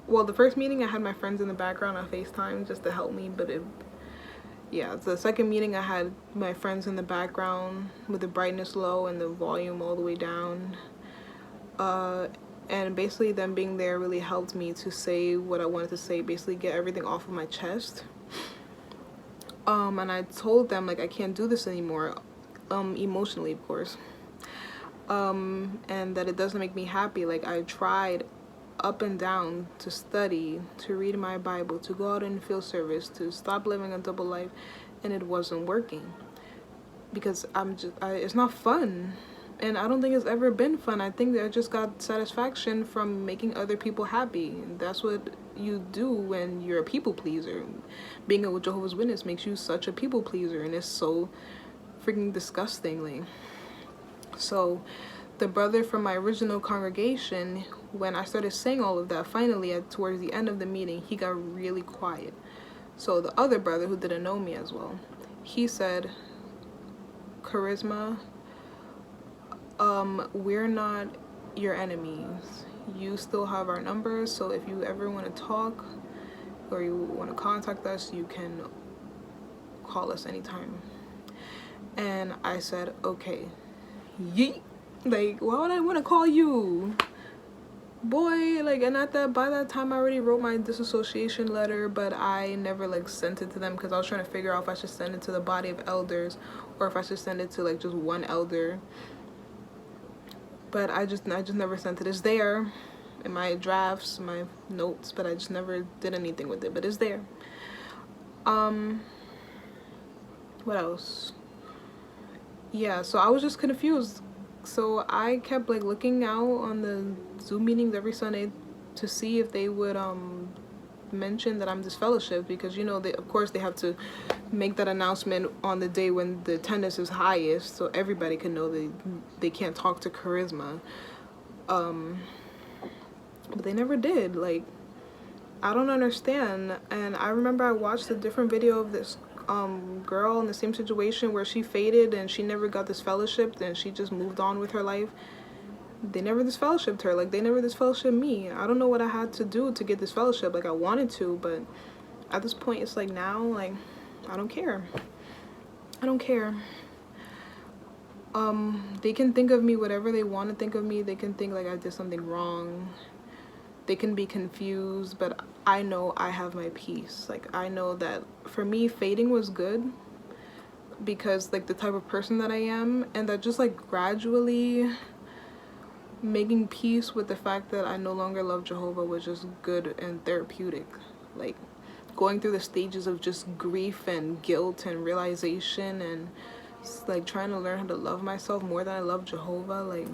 the first meeting I had my friends in the background on FaceTime just to help me, but the second meeting I had my friends in the background with the brightness low and the volume all the way down. And basically them being there really helped me to say what I wanted to say, basically get everything off of my chest. And I told them, like, I can't do this anymore, emotionally, of course. And that it doesn't make me happy. Like, I tried up and down to study, to read my Bible, to go out and field service, to stop living a double life, and it wasn't working. Because it's not fun. And I don't think it's ever been fun. I think that I just got satisfaction from making other people happy. And that's what you do when you're a people pleaser. Being a Jehovah's Witness makes you such a people pleaser, and it's so freaking disgusting. Like, so the brother from my original congregation, when I started saying all of that, finally towards the end of the meeting, he got really quiet. So the other brother, who didn't know me as well, he said, Karizma, we're not your enemies. You still have our numbers, so if you ever want to talk or you want to contact us, you can call us anytime. And I said, okay. Yeet. Like, why would I want to call you? Boy, like, and by that time I already wrote my disassociation letter, but I never, like, sent it to them because I was trying to figure out if I should send it to the body of elders or if I should send it to, like, just one elder. But I just never sent it. It's there in my drafts, my notes, but I just never did anything with it. But it's there. What else? Yeah, so I was just confused. So I kept, like, looking out on the Zoom meetings every Sunday to see if they would mention that I'm disfellowshipped, because, you know, of course they have to make that announcement on the day when the attendance is highest, so everybody can know they can't talk to Karizma. But they never did. Like, I don't understand. And I remember I watched a different video of this girl in the same situation where she faded and she never got disfellowshipped and she just moved on with her life. They never disfellowshipped her. Like, they never disfellowshipped me. I don't know what I had to do to get disfellowship. Like, I wanted to, but at this point, it's like, now, like, I don't care. I don't care. They can think of me whatever they want to think of me. They can think, like, I did something wrong. They can be confused, but I know I have my peace. Like, I know that for me, fading was good because, like, the type of person that I am, and that just, like, gradually making peace with the fact that I no longer love Jehovah was just good and therapeutic. Like, going through the stages of just grief and guilt and realization and, like, trying to learn how to love myself more than I love Jehovah, like,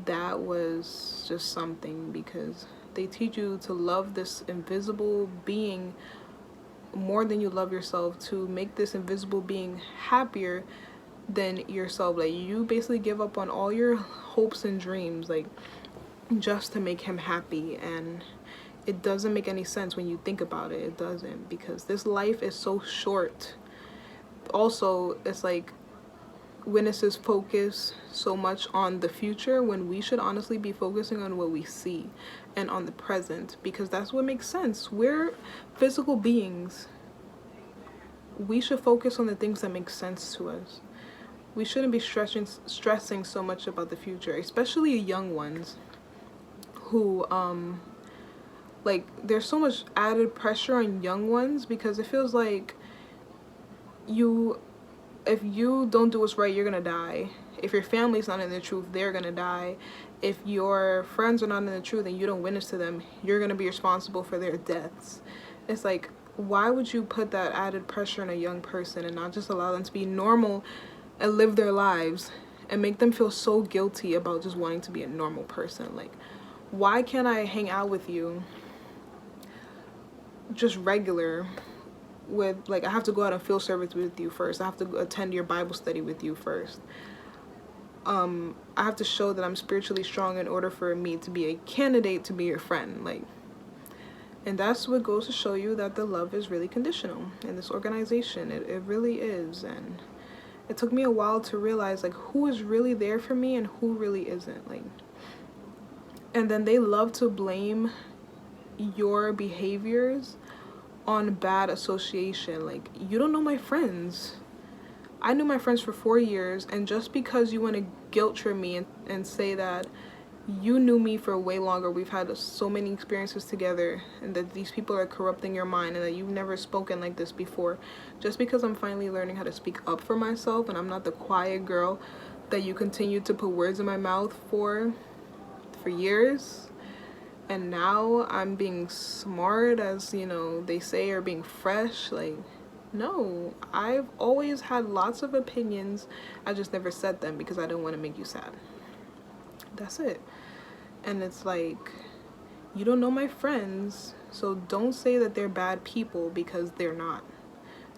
that was just something, because they teach you to love this invisible being more than you love yourself, to make this invisible being happier than yourself. Like, you basically give up on all your hopes and dreams, like, just to make him happy. And it doesn't make any sense when you think about it. It doesn't, because this life is so short. Also, it's like witnesses focus so much on the future when we should honestly be focusing on what we see and on the present, because that's what makes sense. We're physical beings. We should focus on the things that make sense to us. We shouldn't be stressing so much about the future, especially young ones who like, there's so much added pressure on young ones, because it feels like if you don't do what's right, you're gonna die. If your family's not in the truth, they're gonna die. If your friends are not in the truth and you don't witness to them, you're gonna be responsible for their deaths. It's like, why would you put that added pressure on a young person and not just allow them to be normal and live their lives and make them feel so guilty about just wanting to be a normal person? Like, why can't I hang out with you just regular with, like, I have to go out and field service with you first. I have to attend your Bible study with you first. I have to show that I'm spiritually strong in order for me to be a candidate to be your friend. Like, and that's what goes to show you that the love is really conditional in this organization. It really is. And it took me a while to realize, like, who is really there for me and who really isn't. Like, and then they love to blame your behaviors on bad association. Like, you don't know my friends. I knew my friends for 4 years, and just because you want to guilt trip me and say that you knew me for way longer, we've had so many experiences together, and that these people are corrupting your mind and that you've never spoken like this before, just because I'm finally learning how to speak up for myself and I'm not the quiet girl that you continue to put words in my mouth for years. And now I'm being smart, as you know they say, or being fresh. Like, no, I've always had lots of opinions. I just never said them because I don't want to make you sad. That's it. And it's like, you don't know my friends, so don't say that they're bad people, because they're not.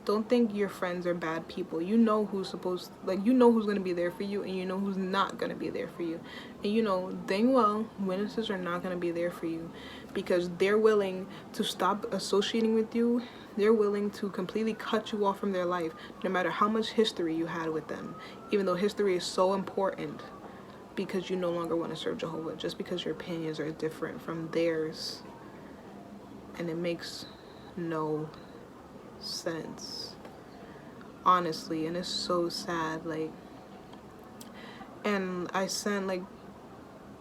Don't think your friends are bad people. You know who's supposed, like, you know who's going to be there for you, and you know who's not going to be there for you. And you know dang well witnesses are not going to be there for you, because they're willing to stop associating with you. They're willing to completely cut you off from their life, no matter how much history you had with them, even though history is so important, because you no longer want to serve Jehovah, just because your opinions are different from theirs. And it makes no sense, honestly. And it's so sad. Like, and I sent like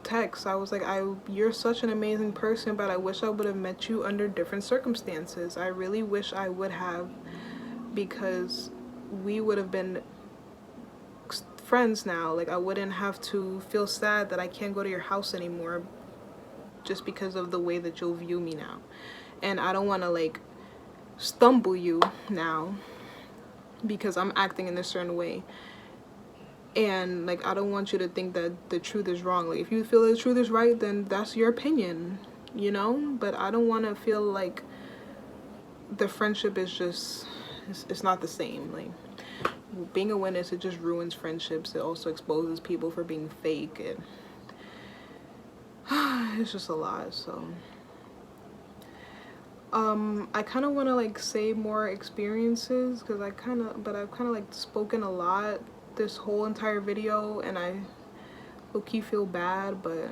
texts. I was like, you're such an amazing person, but I wish I would have met you under different circumstances. I really wish I would have, because we would have been friends now. Like, I wouldn't have to feel sad that I can't go to your house anymore just because of the way that you'll view me now. And I don't want to like stumble you now because I'm acting in a certain way. And like, I don't want you to think that the truth is wrong. Like, if you feel the truth is right, then that's your opinion, you know? But I don't want to feel like the friendship is just, it's not the same. Like, being a witness, it just ruins friendships. It also exposes people for being fake. It's just a lot. So I kind of want to like say more experiences, because I've kind of like spoken a lot this whole entire video, and I low-key feel bad. But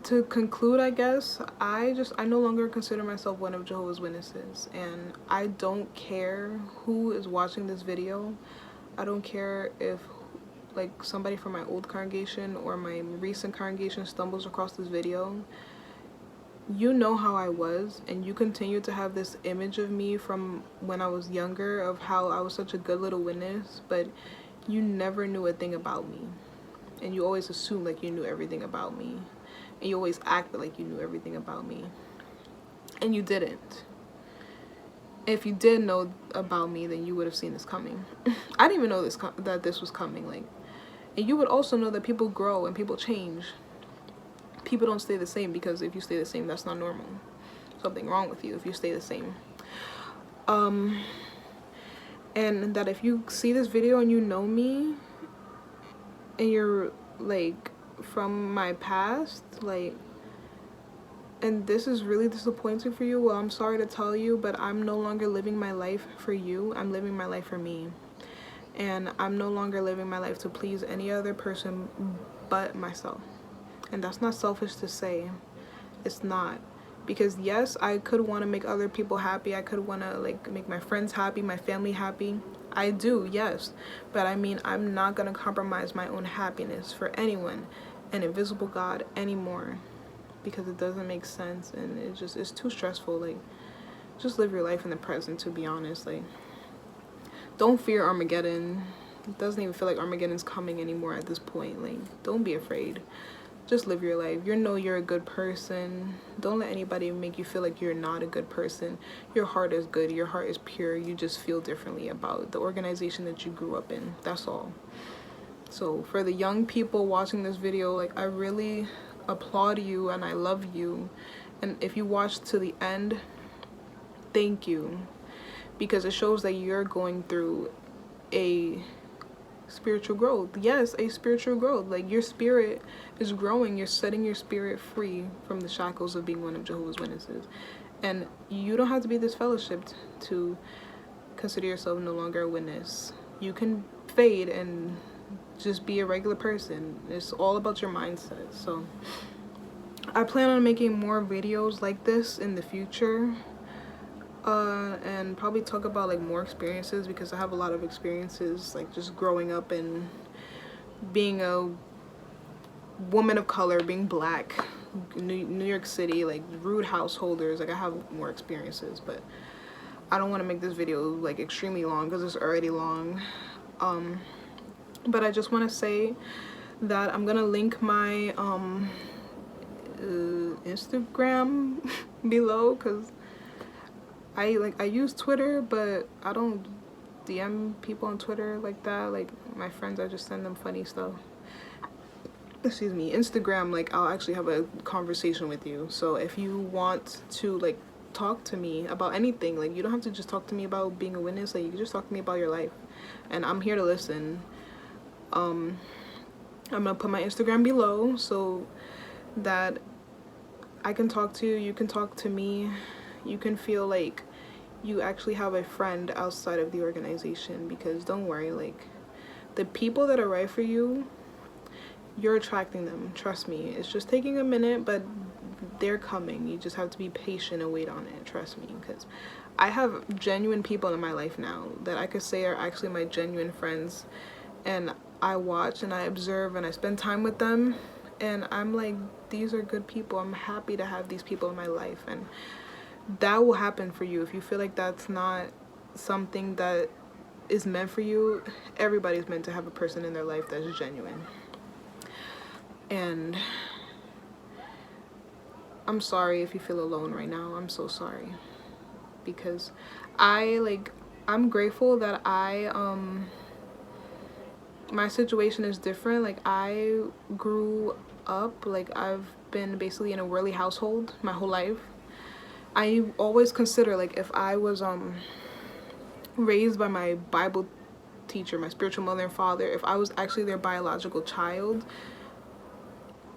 to conclude, I guess, I no longer consider myself one of Jehovah's Witnesses, and I don't care who is watching this video. I don't care if like somebody from my old congregation or my recent congregation stumbles across this video. You know how I was, and you continue to have this image of me from when I was younger, of how I was such a good little witness, but you never knew a thing about me. And you always assumed like you knew everything about me. And you always acted like you knew everything about me. And you didn't. If you did know about me, then you would have seen this coming. I didn't even know that this was coming. Like, and you would also know that people grow and people change. People don't stay the same, because if you stay the same, that's not normal. Something wrong with you if you stay the same. And that if you see this video and you know me, and you're like from my past, like, and this is really disappointing for you, well, I'm sorry to tell you, but I'm no longer living my life for you. I'm living my life for me. And I'm no longer living my life to please any other person but myself. And that's not selfish to say. It's not. Because yes, I could want to make other people happy. I could want to like make my friends happy, my family happy. I do, yes. But I mean, I'm not going to compromise my own happiness for anyone, an invisible God, anymore. Because it doesn't make sense, and it's too stressful. Like, just live your life in the present, to be honest. Like, don't fear Armageddon. It doesn't even feel like Armageddon's coming anymore at this point. Like, don't be afraid. Just live your life. You know you're a good person. Don't let anybody make you feel like you're not a good person. Your heart is good. Your heart is pure. You just feel differently about the organization that you grew up in. That's all. So for the young people watching this video, like, I really applaud you and I love you. And if you watched to the end, thank you. Because it shows that you're going through a spiritual growth. Yes, a spiritual growth. Like, your spirit is growing. You're setting your spirit free from the shackles of being one of Jehovah's Witnesses. And you don't have to be disfellowshipped to consider yourself no longer a witness. You can fade and just be a regular person. It's all about your mindset. So I plan on making more videos like this in the future, and probably talk about like more experiences, because I have a lot of experiences, like just growing up and being a woman of color, being black, New York City, like rude householders. Like, I have more experiences, but I don't want to make this video like extremely long because it's already long. But I just want to say that I'm gonna link my Instagram below, because I use Twitter, but I don't DM people on Twitter like that. Like, my friends, I just send them funny stuff. Excuse me. Instagram, like, I'll actually have a conversation with you. So if you want to like talk to me about anything, like, you don't have to just talk to me about being a witness. Like, you can just talk to me about your life, and I'm here to listen. I'm gonna put my Instagram below so that I can talk to you, you can talk to me, you can feel like you actually have a friend outside of the organization. Because don't worry, like, the people that are right for you, you're attracting them. Trust me. It's just taking a minute, but they're coming. You just have to be patient and wait on it. Trust me, because I have genuine people in my life now that I could say are actually my genuine friends, and I watch and I observe and I spend time with them, and I'm like, these are good people. I'm happy to have these people in my life. And that will happen for you. If you feel like that's not something that is meant for you, everybody's meant to have a person in their life that's genuine. And I'm sorry if you feel alone right now. I'm so sorry, because I'm grateful that my situation is different. Like, I grew up, like, I've been basically in a worldly household my whole life. I always consider, like, if I was raised by my Bible teacher, my spiritual mother and father, if I was actually their biological child,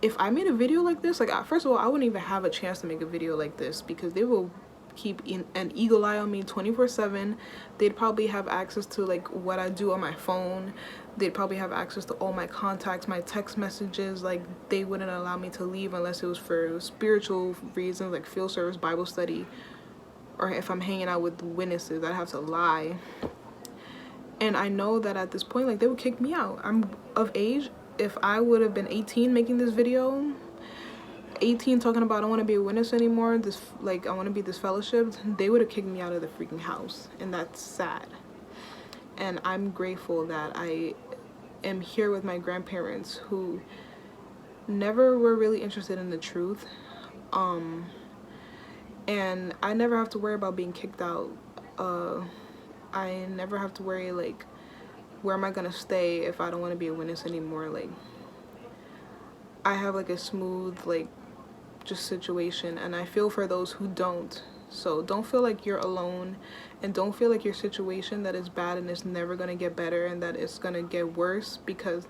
if I made a video like this, like, first of all, I wouldn't even have a chance to make a video like this, because they will keep an eagle eye on me 24/7. They'd probably have access to like what I do on my phone. They'd probably have access to all my contacts, my text messages. Like, they wouldn't allow me to leave unless it was for spiritual reasons, like field service, Bible study, or if I'm hanging out with witnesses, I'd have to lie. And I know that at this point, like, they would kick me out. I'm of age. If I would have been 18 making this video, 18 talking about I don't want to be a witness anymore, this, like, I want to be disfellowshipped, they would have kicked me out of the freaking house. And that's sad. And I'm grateful that I am here with my grandparents, who never were really interested in the truth. And I never have to worry about being kicked out. I never have to worry, like, where am I gonna stay if I don't want to be a witness anymore. Like, I have like a smooth, like, just situation, and I feel for those who don't. So don't feel like you're alone, and don't feel like your situation that is bad and it's never gonna get better and that it's gonna get worse, because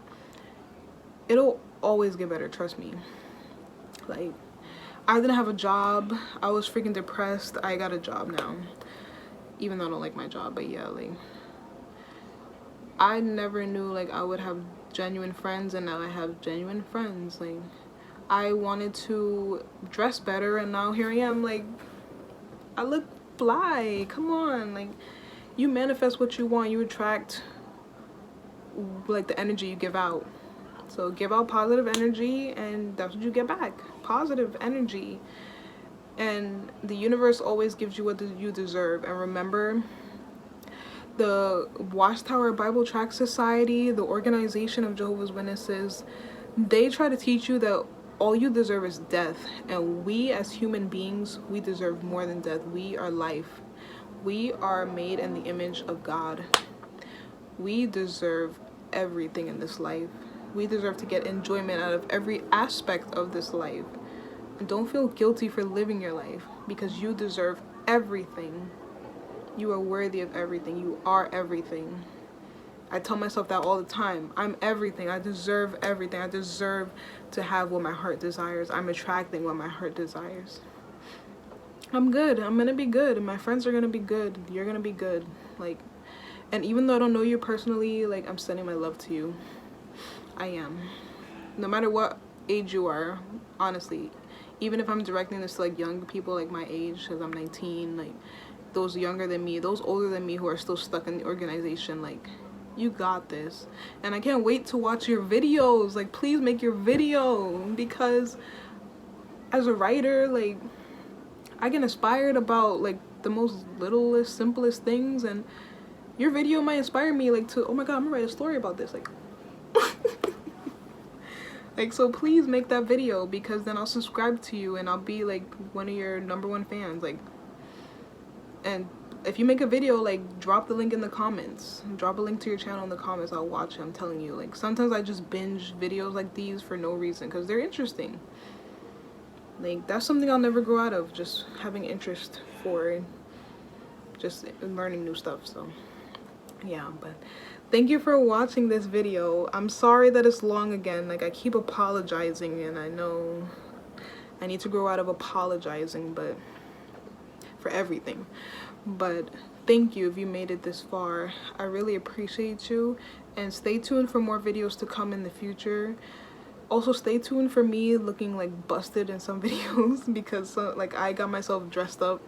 it'll always get better. Trust me. Like, I didn't have a job. I was freaking depressed. I got a job now, even though I don't like my job. But yeah, like, I never knew like I would have genuine friends, and now I have genuine friends. Like, I wanted to dress better, and now here I am. Like, I look fly. Come on. Like, you manifest what you want. You attract like the energy you give out. So give out positive energy, and that's what you get back. Positive energy. And the universe always gives you what you deserve. And remember the Watchtower Bible Tract Society, the Organization of Jehovah's Witnesses, they try to teach you that all you deserve is death. And we as human beings, we deserve more than death. We are life. We are made in the image of God. We deserve everything in this life. We deserve to get enjoyment out of every aspect of this life. And don't feel guilty for living your life, because you deserve everything. You are worthy of everything. You are everything. I tell myself that all the time. I'm everything. I deserve everything. I deserve to have what my heart desires. I'm attracting what my heart desires. I'm good. I'm gonna be good. And my friends are gonna be good. You're gonna be good. Like, and even though I don't know you personally, like, I'm sending my love to you. I am. No matter what age you are, honestly. Even if I'm directing this to, like, young people, like, my age, because I'm 19, like, those younger than me, those older than me who are still stuck in the organization, like, you got this. And I can't wait to watch your videos. Like, please make your video, because as a writer, like, I get inspired about, like, the most littlest, simplest things, and your video might inspire me, like, to, oh my god, I'm gonna write a story about this, like, like, so please make that video, because then I'll subscribe to you and I'll be, like, one of your #1 fans, like. And if you make a video, like, drop the link in the comments. Drop a link to your channel in the comments. I'll watch it. I'm telling you. Like, sometimes I just binge videos like these for no reason, because they're interesting. Like, that's something I'll never grow out of. Just having interest for just learning new stuff. So, yeah. But thank you for watching this video. I'm sorry that it's long again. Like, I keep apologizing, and I know I need to grow out of apologizing, but for everything. But thank you if you made it this far. I really appreciate you, and stay tuned for more videos to come in the future. Also, stay tuned for me looking, like, busted in some videos, because like, I got myself dressed up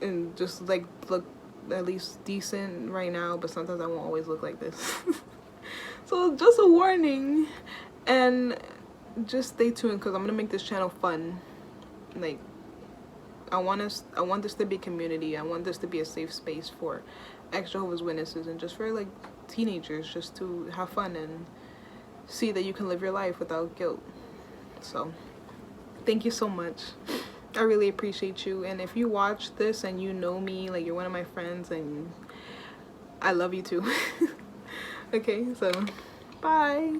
and just, like, look at least decent right now, but sometimes I won't always look like this. So just a warning, and just stay tuned, because I'm gonna make this channel fun. Like, I want this to be a community. I want this to be a safe space for ex-Jehovah's Witnesses, and just for, like, teenagers, just to have fun and see that you can live your life without guilt. So thank you so much. I really appreciate you. And if you watch this and you know me, like, you're one of my friends, and I love you too. Okay, so bye.